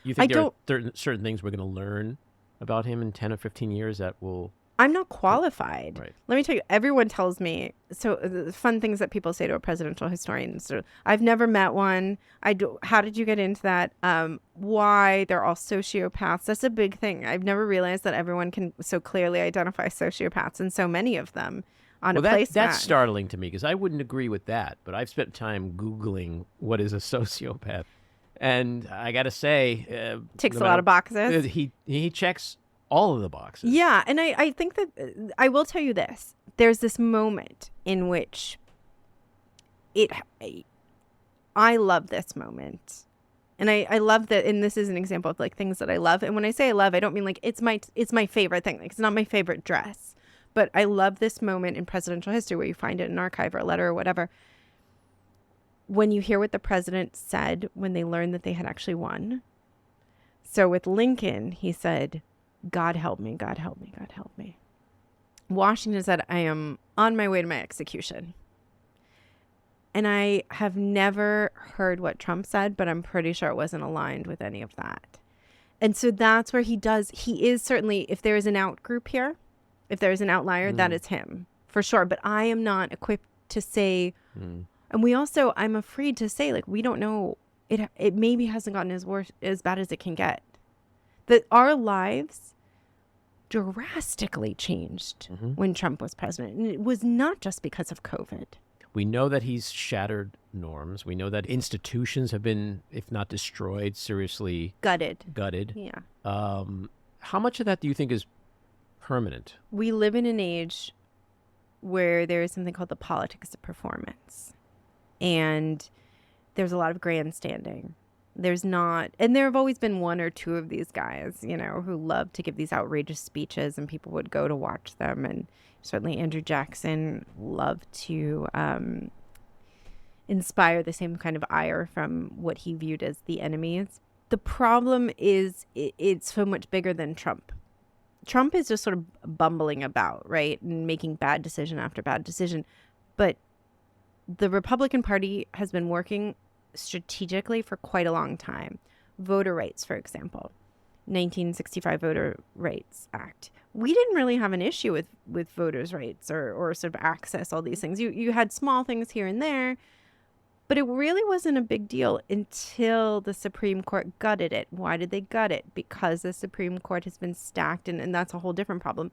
You think there are certain things we're going to learn about him in 10 or 15 years that will... I'm not qualified. Right. Let me tell you, everyone tells me, so the fun things that people say to a presidential historian. So I've never met one. How did you get into that? Why? They're all sociopaths. That's a big thing. I've never realized that everyone can so clearly identify sociopaths, and so many of them on a placemat. That's startling to me, because I wouldn't agree with that. But I've spent time Googling what is a sociopath. And I got to say... ticks a lot of boxes. He checks all of the boxes. Yeah, and I think that I will tell you this. There's this moment in which I love this moment. And I love that, and this is an example of like things that I love. And when I say I love, I don't mean like it's my favorite thing. Like, it's not my favorite dress. But I love this moment in presidential history where you find it in an archive or a letter or whatever. When you hear what the president said when they learned that they had actually won. So with Lincoln, he said, God help me, God help me, God help me. Washington said, I am on my way to my execution. And I have never heard what Trump said, but I'm pretty sure it wasn't aligned with any of that. And so that's where he is certainly, if there is an out group here, if there is an outlier, that is him for sure. But I am not equipped to say, and we also, I'm afraid to say, like, we don't know, it maybe hasn't gotten as bad as it can get. That our lives drastically changed when Trump was president. And it was not just because of COVID. We know that he's shattered norms. We know that institutions have been, if not destroyed, seriously gutted. Yeah. How much of that do you think is permanent? We live in an age where there is something called the politics of performance. And there's a lot of grandstanding. There's not, and there have always been one or two of these guys, who love to give these outrageous speeches, and people would go to watch them. And certainly Andrew Jackson loved to inspire the same kind of ire from what he viewed as the enemies. The problem is it's so much bigger than Trump. Trump is just sort of bumbling about, right, and making bad decision after bad decision. But the Republican Party has been working strategically for quite a long time. Voter rights, for example, 1965 Voter Rights Act. We didn't really have an issue with voters' rights or sort of access, all these things. You had small things here and there, but it really wasn't a big deal until the Supreme Court gutted it. Why did they gut it? Because the Supreme Court has been stacked, and that's a whole different problem.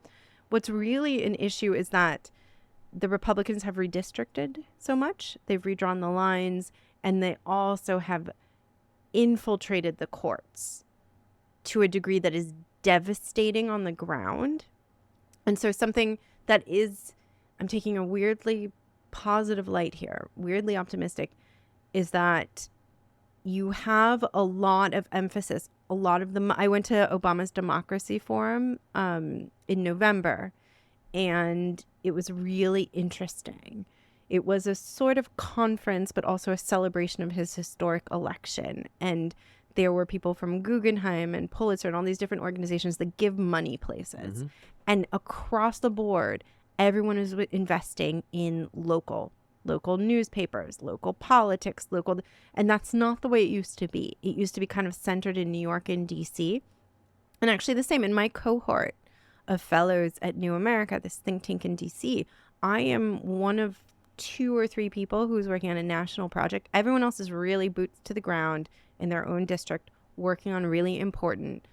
What's really an issue is that the Republicans have redistricted so much. They've redrawn the lines. And they also have infiltrated the courts to a degree that is devastating on the ground. And so something that is, I'm taking a weirdly positive light here, weirdly optimistic, is that you have a lot of emphasis. A lot of them, I went to Obama's Democracy Forum in November, and it was really interesting. It was a sort of conference, but also a celebration of his historic election. And there were people from Guggenheim and Pulitzer and all these different organizations that give money places. And across the board, everyone is investing in local newspapers, local politics, and that's not the way it used to be. It used to be kind of centered in New York and DC. And actually the same in my cohort of fellows at New America, this think tank in DC. I am one of 2 or 3 people who's working on a national project. Everyone else is really boots to the ground in their own district, working on really important,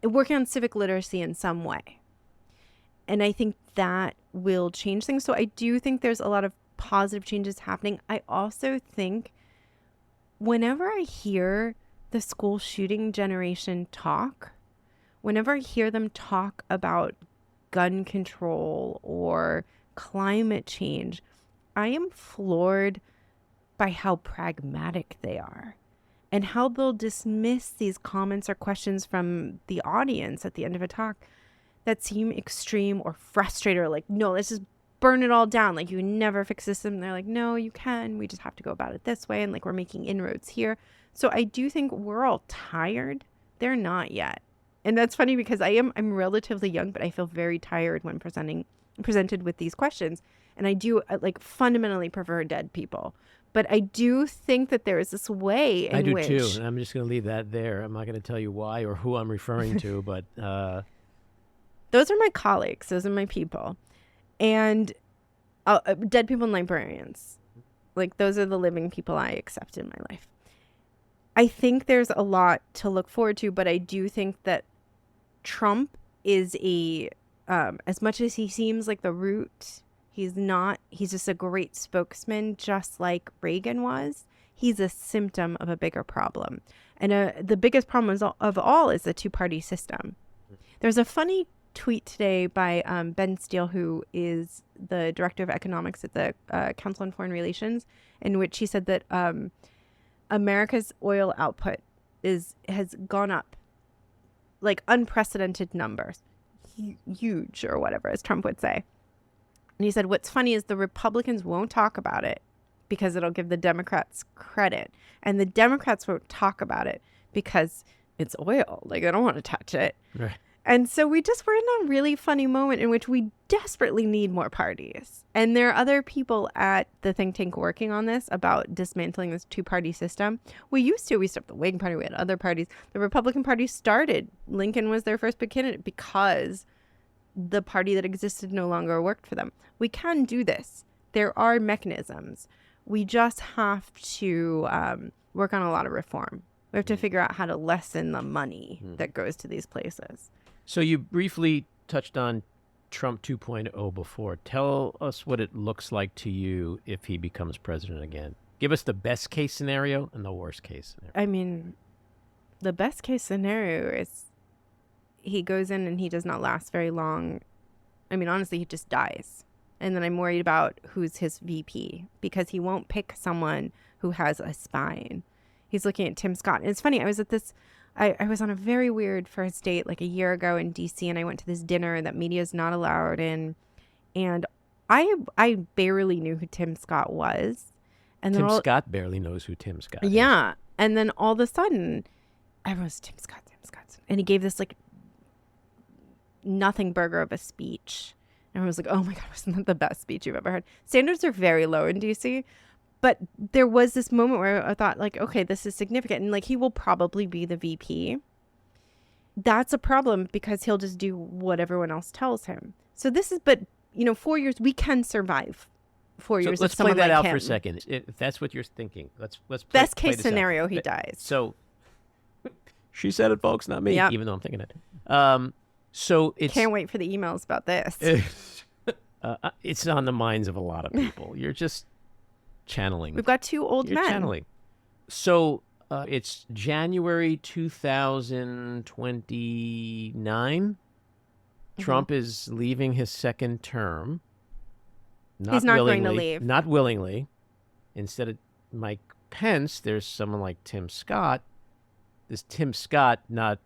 working on civic literacy in some way. And I think that will change things. So I do think there's a lot of positive changes happening. I also think whenever I hear the school shooting generation talk, whenever I hear them talk about gun control or climate change, I am floored by how pragmatic they are and how they'll dismiss these comments or questions from the audience at the end of a talk that seem extreme or frustrated or like, no, let's just burn it all down. Like, you never fix this. And they're like, no, you can. We just have to go about it this way. And like, we're making inroads here. So I do think we're all tired. They're not yet. And that's funny because I'm relatively young, but I feel very tired when presented with these questions. And I do like fundamentally prefer dead people. But I do think that there is this way in which... I do too. And I'm just going to leave that there. I'm not going to tell you why or who I'm referring to, but... Those are my colleagues. Those are my people. And dead people and librarians. Like, those are the living people I accept in my life. I think there's a lot to look forward to, but I do think that Trump is as much as he seems like the root, he's not. He's just a great spokesman, just like Reagan was. He's a symptom of a bigger problem. And the biggest problem of all is the two-party system. There's a funny tweet today by Ben Steele, who is the director of economics at the Council on Foreign Relations, in which he said that America's oil output has gone up like unprecedented numbers, huge or whatever, as Trump would say. And he said, what's funny is the Republicans won't talk about it because it'll give the Democrats credit. And the Democrats won't talk about it because it's oil. Like, they don't want to touch it. Right. And so we're in a really funny moment in which we desperately need more parties. And there are other people at the think tank working on this about dismantling this two-party system. We started the Whig Party, we had other parties. The Republican Party started. Lincoln was their first big candidate because the party that existed no longer worked for them. We can do this. There are mechanisms. We just have to work on a lot of reform. We have to figure out how to lessen the money that goes to these places. So you briefly touched on Trump 2.0 before. Tell us what it looks like to you if he becomes president again. Give us the best case scenario and the worst case scenario. I mean, the best case scenario is he goes in and he does not last very long. I mean, honestly, he just dies. And then I'm worried about who's his VP because he won't pick someone who has a spine. He's looking at Tim Scott. And it's funny, I was on a very weird first date like a year ago in DC, and I went to this dinner that media is not allowed in. And I barely knew who Tim Scott was. And Tim Scott barely knows who Tim Scott is. Yeah. And then all of a sudden, everyone's Tim Scott. And he gave this like nothing burger of a speech. And everyone was like, oh my God, wasn't that the best speech you've ever heard? Standards are very low in DC. But there was this moment where I thought, like, okay, this is significant. And, like, he will probably be the VP. That's a problem because he'll just do what everyone else tells him. So this is, but, 4 years, we can survive 4 years. So let's play that out for a second. If that's what you're thinking, let's best case scenario, he dies. So she said it, folks, not me, yep. Even though I'm thinking it. So it's... Can't wait for the emails about this. It's on the minds of a lot of people. You're just... channeling. We've got two old men. Channeling. So It's January 2029. Trump is leaving his second term. He's not going to leave. Not willingly. Instead of Mike Pence, there's someone like Tim Scott. Does Tim Scott not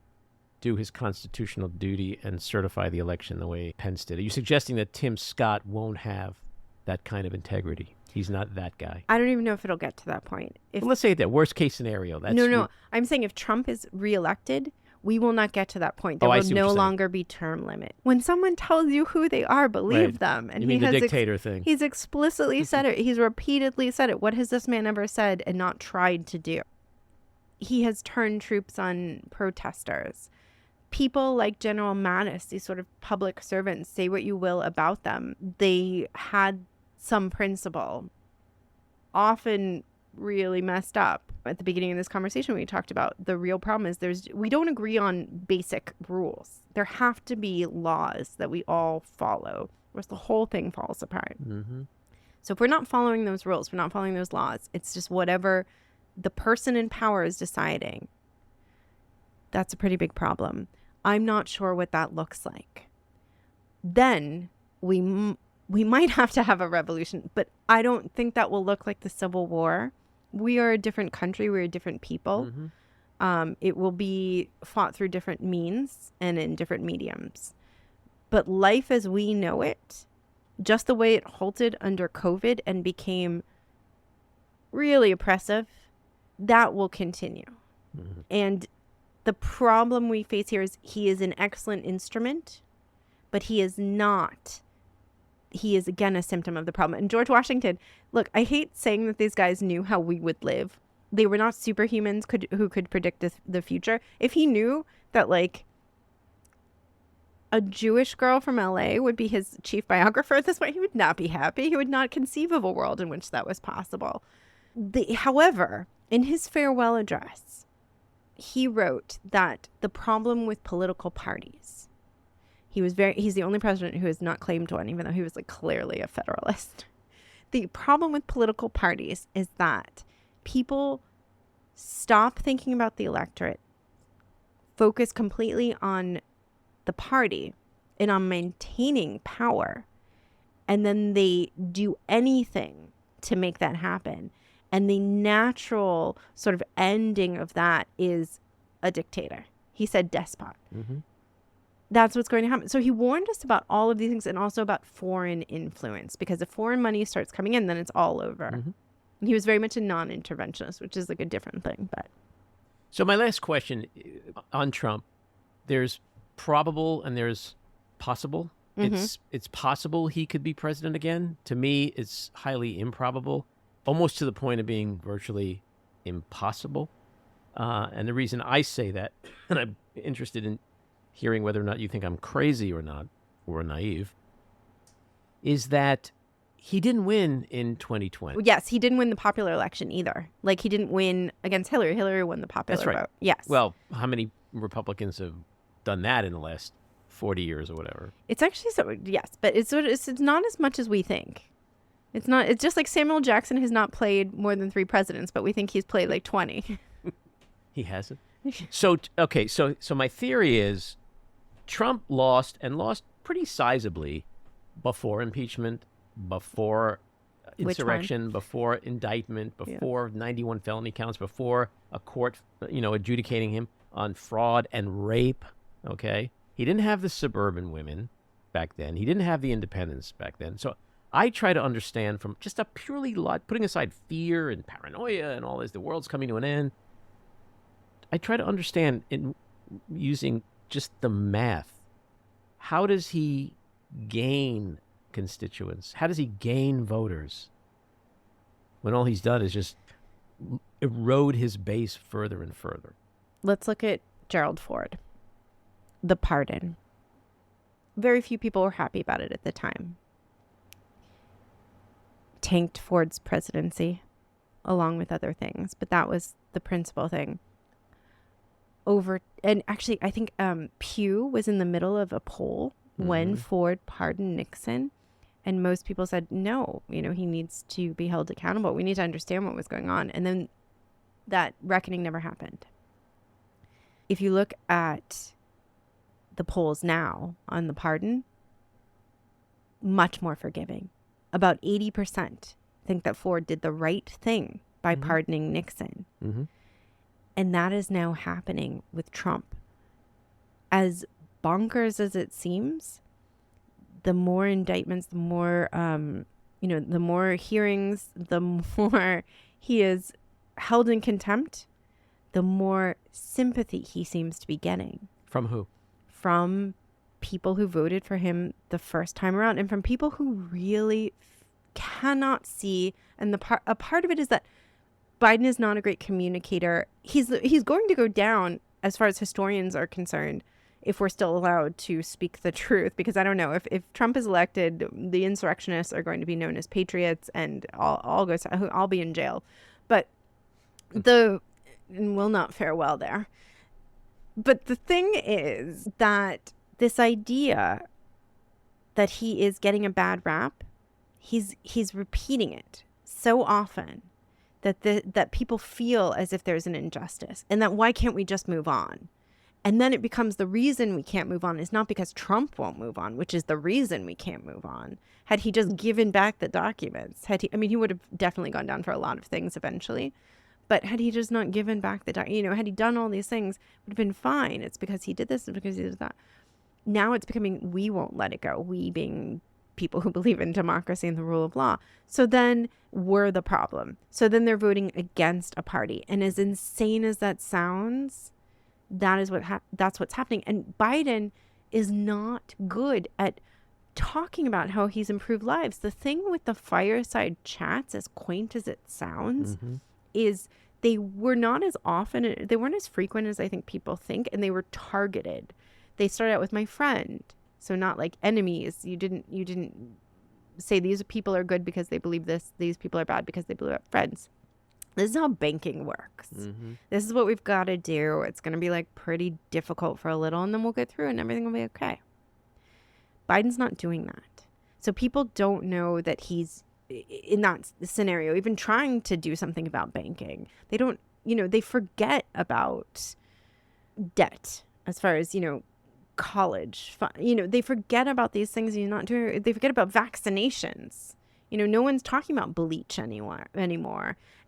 do his constitutional duty and certify the election the way Pence did? Are you suggesting that Tim Scott won't have that kind of integrity? He's not that guy. I don't even know if it'll get to that point. Well, let's say that worst case scenario. No. I'm saying if Trump is reelected, we will not get to that point. There will no longer be term limit. When someone tells you who they are, believe them. And you mean the dictator thing? He's explicitly said it. He's repeatedly said it. What has this man ever said and not tried to do? He has turned troops on protesters. People like General Mattis, these sort of public servants, say what you will about them. They had some principle, often really messed up. At the beginning of this conversation, we talked about the real problem is we don't agree on basic rules. There have to be laws that we all follow, or else the whole thing falls apart. So if we're not following those rules, we're not following those laws, it's just whatever the person in power is deciding. That's a pretty big problem. I'm not sure what that looks like. Then we might have to have a revolution, but I don't think that will look like the Civil War. We are a different country. We're different people. It will be fought through different means and in different mediums. But life as we know it, just the way it halted under COVID and became really oppressive, that will continue. And the problem we face here is he is an excellent instrument, but he is not. He is, again, a symptom of the problem. And George Washington, look, I hate saying that these guys knew how we would live. They were not superhumans who could predict the future. If he knew that, like, a Jewish girl from LA would be his chief biographer at this point, he would not be happy. He would not conceive of a world in which that was possible. However, in his farewell address, he wrote that the problem with political parties, he's the only president who has not claimed one, even though he was like clearly a Federalist. The problem with political parties is that people stop thinking about the electorate, focus completely on the party and on maintaining power, and then they do anything to make that happen. And the natural sort of ending of that is a dictator. He said despot. That's what's going to happen. So he warned us about all of these things and also about foreign influence, because if foreign money starts coming in, then it's all over. And he was very much a non-interventionist, which is like a different thing. But so my last question on Trump, there's probable and there's possible. It's possible he could be president again. To me, it's highly improbable, almost to the point of being virtually impossible. And the reason I say that, and I'm interested in hearing whether or not you think I'm crazy or not, or naive, is that he didn't win in 2020. Yes, he didn't win the popular election either. Like, he didn't win against Hillary. Hillary won the popular vote. Yes. Well, how many Republicans have done that in the last 40 years or whatever? It's actually yes, but it's not as much as we think. It's not. It's just like Samuel Jackson has not played more than 3 presidents, but we think he's played like 20. He hasn't. So my theory is Trump lost pretty sizably before impeachment, before insurrection, before indictment, before 91 felony counts, before a court, adjudicating him on fraud and rape. Okay, he didn't have the suburban women back then. He didn't have the independents back then. So I try to understand from just a purely putting aside fear and paranoia and all this, the world's coming to an end. I try to understand in using just the math. How does he gain constituents? How does he gain voters when all he's done is just erode his base further and further? Let's look at Gerald Ford. The pardon. Very few people were happy about it at the time. Tanked Ford's presidency, along with other things, but that was the principal thing. And actually, I think Pew was in the middle of a poll when Ford pardoned Nixon, and most people said, no, he needs to be held accountable. We need to understand what was going on. And then that reckoning never happened. If you look at the polls now on the pardon, much more forgiving. About 80% think that Ford did the right thing by pardoning Nixon. And that is now happening with Trump. As bonkers as it seems, the more indictments, the more, the more hearings, the more he is held in contempt, the more sympathy he seems to be getting. From who? From people who voted for him the first time around, and from people who really cannot see. And a part of it is that Biden is not a great communicator. He's going to go down, as far as historians are concerned, if we're still allowed to speak the truth, because I don't know if Trump is elected, the insurrectionists are going to be known as patriots, and I'll be in jail, but and will not fare well there. But the thing is that this idea that he is getting a bad rap, he's repeating it so often that people feel as if there's an injustice, and that why can't we just move on? And then it becomes the reason we can't move on is not because Trump won't move on, which is the reason we can't move on. Had he just given back the documents, he would have definitely gone down for a lot of things eventually. But had he just not given back had he done all these things, it would have been fine. It's because he did this and because he did that. Now it's becoming, we won't let it go. We being people who believe in democracy and the rule of law. So then we're the problem. So then they're voting against a party. And as insane as that sounds, that's what's happening. And Biden is not good at talking about how he's improved lives. The thing with the fireside chats, as quaint as it sounds, is they were not as often, they weren't as frequent as I think people think, and they were targeted. They started out with my friend, so not like enemies. You didn't say these people are good because they believe this, these people are bad because they believe friends. This is how banking works. This is what we've got to do. It's going to be like pretty difficult for a little, and then we'll get through and everything will be okay. Biden's not doing that. So people don't know that he's in that scenario, even trying to do something about banking. They don't, they forget about debt as far as, college, they forget about these things he's not doing. They forget about vaccinations. No one's talking about bleach anymore.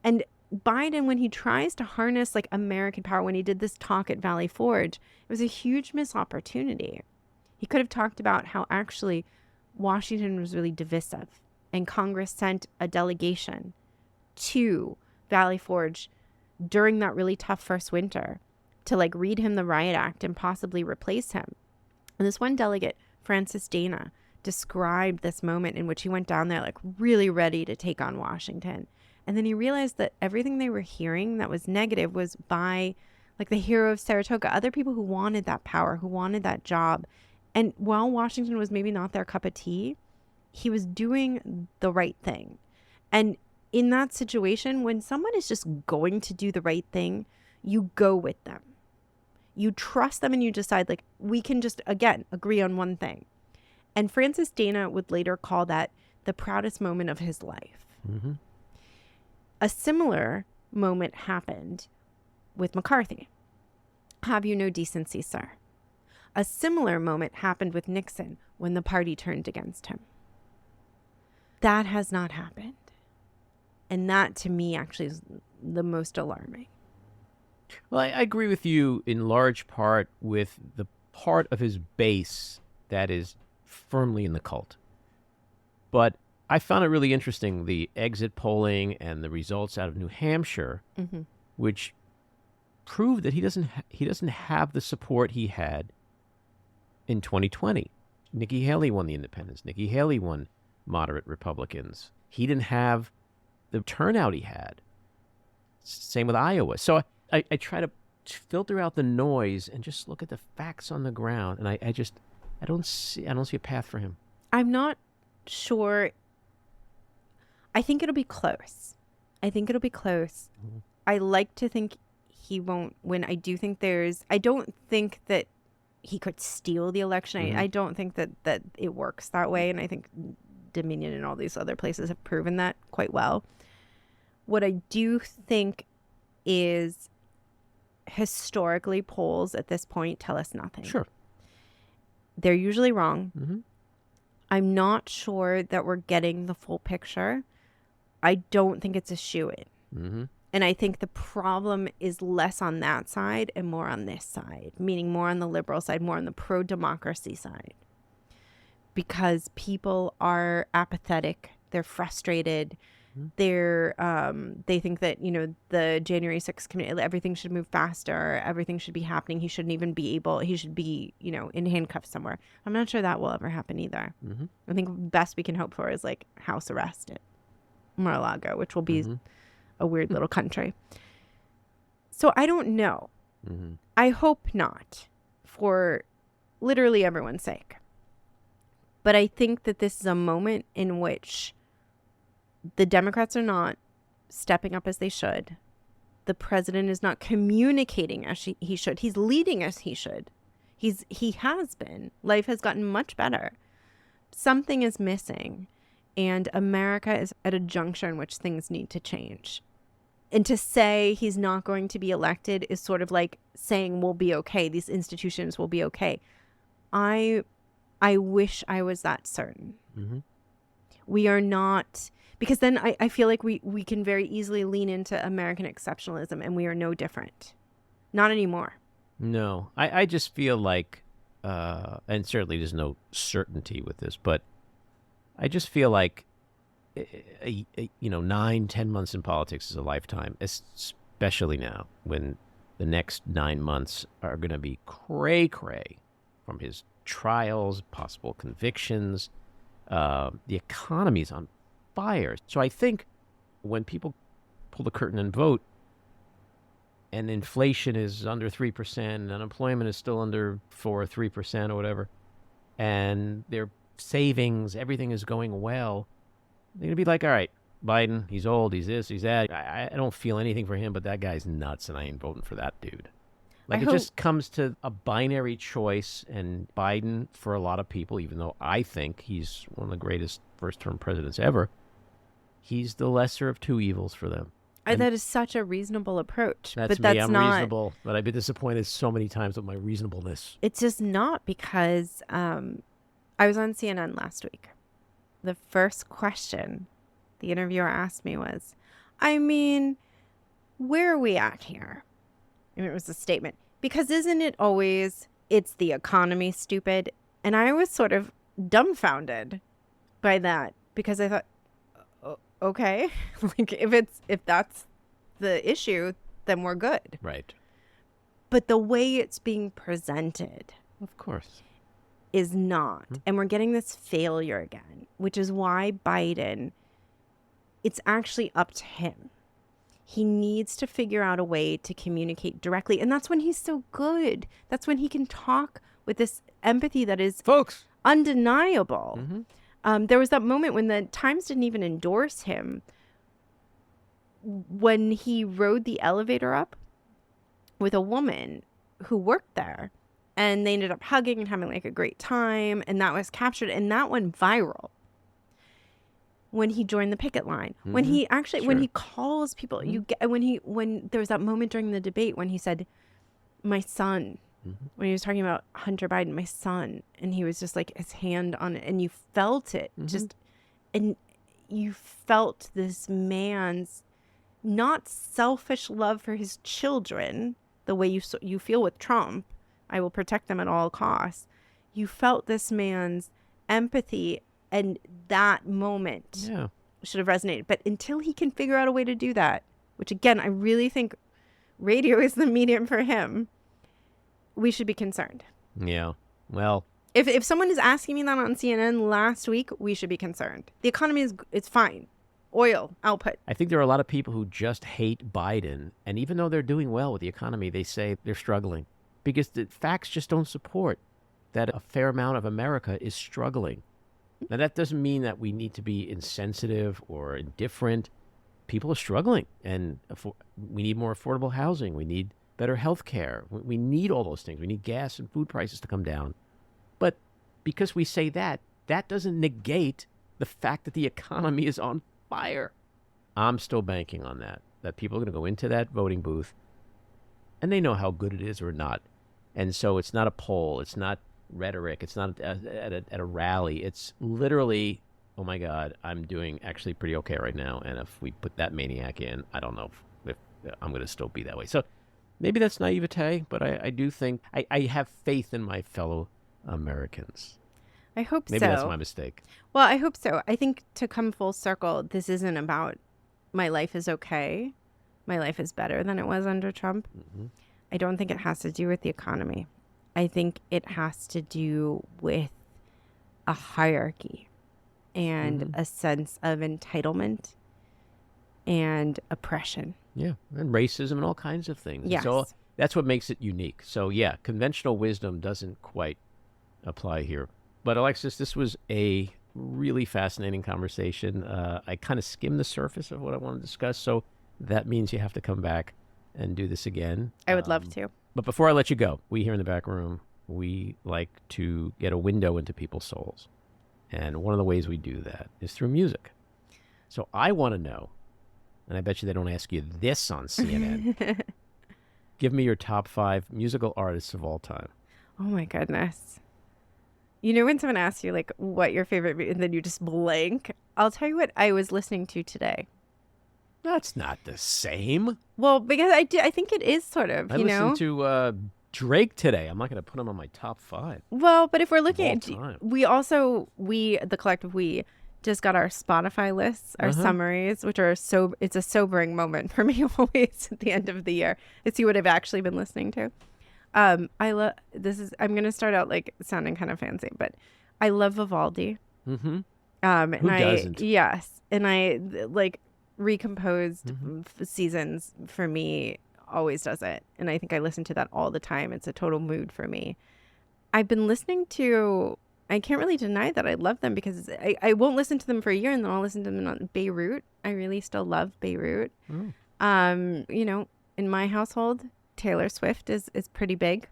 And Biden, when he tries to harness like American power, when he did this talk at Valley Forge, it was a huge missed opportunity. He could have talked about how actually Washington was really divisive, and Congress sent a delegation to Valley Forge during that really tough first winter to like read him the Riot Act and possibly replace him. And this one delegate, Francis Dana, described this moment in which he went down there like really ready to take on Washington. And then he realized that everything they were hearing that was negative was by like the hero of Saratoga, other people who wanted that power, who wanted that job. And while Washington was maybe not their cup of tea, he was doing the right thing. And in that situation, when someone is just going to do the right thing, you go with them. You trust them and you decide, like, we can just, again, agree on one thing. And Francis Dana would later call that the proudest moment of his life. A similar moment happened with McCarthy. Have you no decency, sir? A similar moment happened with Nixon when the party turned against him. That has not happened. And that, to me, actually is the most alarming. Well, I agree with you in large part with the part of his base that is firmly in the cult. But I found it really interesting, the exit polling and the results out of New Hampshire, which proved that he doesn't have the support he had in 2020. Nikki Haley won the independents. Nikki Haley won moderate Republicans. He didn't have the turnout he had. Same with Iowa. So I try to filter out the noise and just look at the facts on the ground, and I don't see a path for him. I'm not sure. I think it'll be close. I like to think he won't win. I don't think that he could steal the election. I don't think that it works that way, and I think Dominion and all these other places have proven that quite well. What I do think is historically polls at this point tell us nothing. Sure. They're usually wrong. Mm-hmm. I'm not sure that we're getting the full picture. I don't think it's a shoo-in. Mm-hmm. And I think the problem is less on that side and more on this side, meaning more on the liberal side, more on the pro-democracy side. Because people are apathetic. They're frustrated. They think that, you know, the January 6th committee, everything should move faster. Everything should be happening. He shouldn't even be able, he should be, you know, in handcuffs somewhere. I'm not sure that will ever happen either. Mm-hmm. I think best we can hope for is like house arrest at Mar-a-Lago, which will be a weird little country. So I don't know. Mm-hmm. I hope not, for literally everyone's sake. But I think that this is a moment in which the Democrats are not stepping up as they should. The president is not communicating as he should. He's leading as he should. He has been. Life has gotten much better. Something is missing. And America is at a juncture in which things need to change. And to say he's not going to be elected is sort of like saying we'll be okay. These institutions will be okay. I wish I was that certain. Mm-hmm. We are not, because then I feel like we can very easily lean into American exceptionalism, and we are no different. Not anymore. No, I just feel like, and certainly there's no certainty with this, but I just feel like, 9-10 months in politics is a lifetime, especially now when the next 9 months are going to be cray-cray from his trials, possible convictions. The economy's on fire. So I think when people pull the curtain and vote, and inflation is under 3%, and unemployment is still under 4 or 3% or whatever, and their savings, everything is going well, they're going to be like, all right, Biden, he's old, he's this, he's that. I don't feel anything for him, but that guy's nuts, and I ain't voting for that dude. Like, it just comes to a binary choice, and Biden, for a lot of people, even though I think he's one of the greatest first-term presidents ever, he's the lesser of two evils for them. That is such a reasonable approach. That's but me. that's I'm not reasonable, but I've been disappointed so many times with my reasonableness. It's just not, because I was on CNN last week. The first question the interviewer asked me was, I mean, where are we at here? And it was a statement. Because isn't it always, it's the economy, stupid? And I was sort of dumbfounded by that, because I thought, okay, like if that's the issue, then we're good. Right. But the way it's being presented, of course, is not. And we're getting this failure again, which is why Biden, it's actually up to him. He needs to figure out a way to communicate directly. And that's when he's so good. That's when he can talk with this empathy that is undeniable. Mm-hmm. There was that moment when the Times didn't even endorse him, when he rode the elevator up with a woman who worked there, and they ended up hugging and having like a great time, and that was captured, and that went viral. When he joined the picket line, when he actually, when he calls people, you get, when there was that moment during the debate when he said, my son, when he was talking about Hunter Biden, my son, and he was just like his hand on it, and you felt it and you felt this man's not selfish love for his children, the way you feel with Trump, I will protect them at all costs. You felt this man's empathy, and that moment should have resonated. But until he can figure out a way to do that, which again, I really think radio is the medium for him, we should be concerned. Yeah. Well, if someone is asking me that on CNN last week, we should be concerned. The economy it's fine. Oil output. I think there are a lot of people who just hate Biden, and even though they're doing well with the economy, they say they're struggling because the facts just don't support that a fair amount of America is struggling. Now, that doesn't mean that we need to be insensitive or indifferent. People are struggling, and we need more affordable housing. We need better health care. We need all those things. We need gas and food prices to come down. But because we say that, that doesn't negate the fact that the economy is on fire. I'm still banking on that that people are going to go into that voting booth and they know how good it is or not. And so it's not a poll. It's not rhetoric. It's not at a rally. It's literally, oh, my God, I'm doing actually pretty okay right now. And if we put that maniac in, I don't know if I'm going to still be that way. So maybe that's naivete, but I do think I have faith in my fellow Americans. I hope Maybe so. that's my mistake. Well, I hope so. I think to come full circle, this isn't about my life is okay. My life is better than it was under Trump. Mm-hmm. I don't think it has to do with the economy. I think it has to do with a hierarchy and a sense of entitlement and oppression. Yeah, and racism and all kinds of things. Yes. So that's what makes it unique. So, yeah, conventional wisdom doesn't quite apply here. But, Alexis, this was a really fascinating conversation. I kind of skimmed the surface of what I want to discuss, so that means you have to come back and do this again. I would love to. But before I let you go, we here in the back room, we like to get a window into people's souls. And one of the ways we do that is through music. So I want to know, and I bet you they don't ask you this on CNN, give me your top 5 musical artists of all time. Oh, my goodness. You know when someone asks you, like, what your favorite, and then you just blank? I'll tell you what I was listening to today. That's not the same. Well, because I think it is sort of, I listened to Drake today. I'm not going to put him on my top 5. Well, but if we're looking at, time. the collective, we just got our Spotify lists, our summaries, which are it's a sobering moment for me always at the end of the year to see what I've actually been listening to. I'm going to start out like sounding kind of fancy, but I love Vivaldi. Mm-hmm. Who doesn't? Yes. And I like recomposed seasons for me always does it. And I think I listen to that all the time. It's a total mood for me. I've been listening to, I can't really deny that I love them because I won't listen to them for a year and then I'll listen to them on Beirut. I really still love Beirut. In my household, Taylor Swift is pretty big.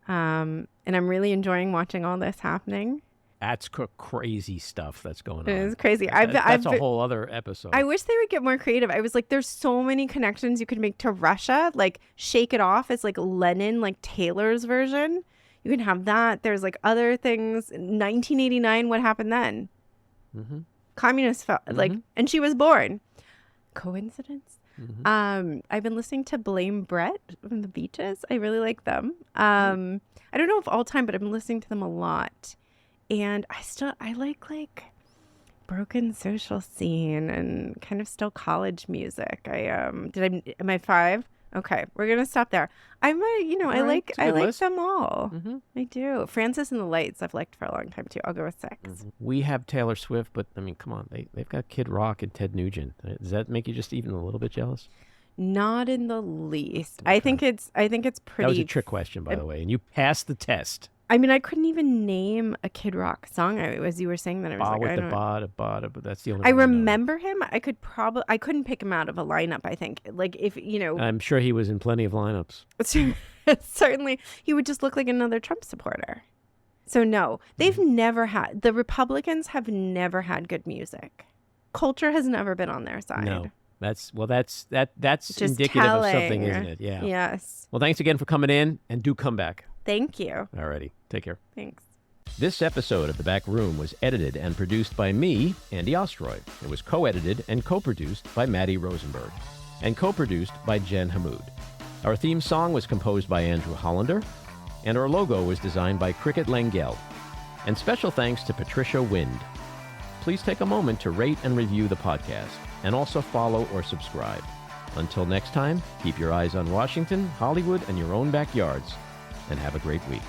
And I'm really enjoying watching all this happening. That's crazy stuff that's going on. It's crazy. That's a whole other episode. I wish they would get more creative. I was like, there's so many connections you could make to Russia. Like, Shake It Off is like Lennon, like Taylor's version. You can have that. There's like other things. 1989, what happened then? Mm-hmm. Communists fell, like, and she was born. Coincidence? Mm-hmm. I've been listening to Blame Brett from the Beaches. I really like them. I don't know if all time, but I've been listening to them a lot. And I like broken social scene and kind of still college music. Am I 5? Okay, we're gonna stop there. I like them all. Mm-hmm. I do. Francis and the Lights I've liked for a long time too. I'll go with 6. Mm-hmm. We have Taylor Swift, but I mean, come on, they've got Kid Rock and Ted Nugent. Does that make you just even a little bit jealous? Not in the least. Okay. I think it's pretty. That was a trick question, by the way, and you passed the test. I mean, I couldn't even name a Kid Rock song as you were saying that. I was but that's the only. I remember him. I couldn't pick him out of a lineup. I think, like if I'm sure he was in plenty of lineups. Certainly, he would just look like another Trump supporter. So no, they've never had. The Republicans have never had good music. Culture has never been on their side. No. That's just indicative telling. Of something, isn't it? Yeah. Yes. Well, thanks again for coming in, and do come back. Thank you. Alrighty. Take care. Thanks. This episode of The Back Room was edited and produced by me, Andy Ostroy. It was co-edited and co-produced by Maddie Rosenberg, and co-produced by Jen Hammoud. Our theme song was composed by Andrew Hollander, and our logo was designed by Cricket Langell. And special thanks to Patricia Wind. Please take a moment to rate and review the podcast, and also follow or subscribe. Until next time, keep your eyes on Washington, Hollywood, and your own backyards, and have a great week.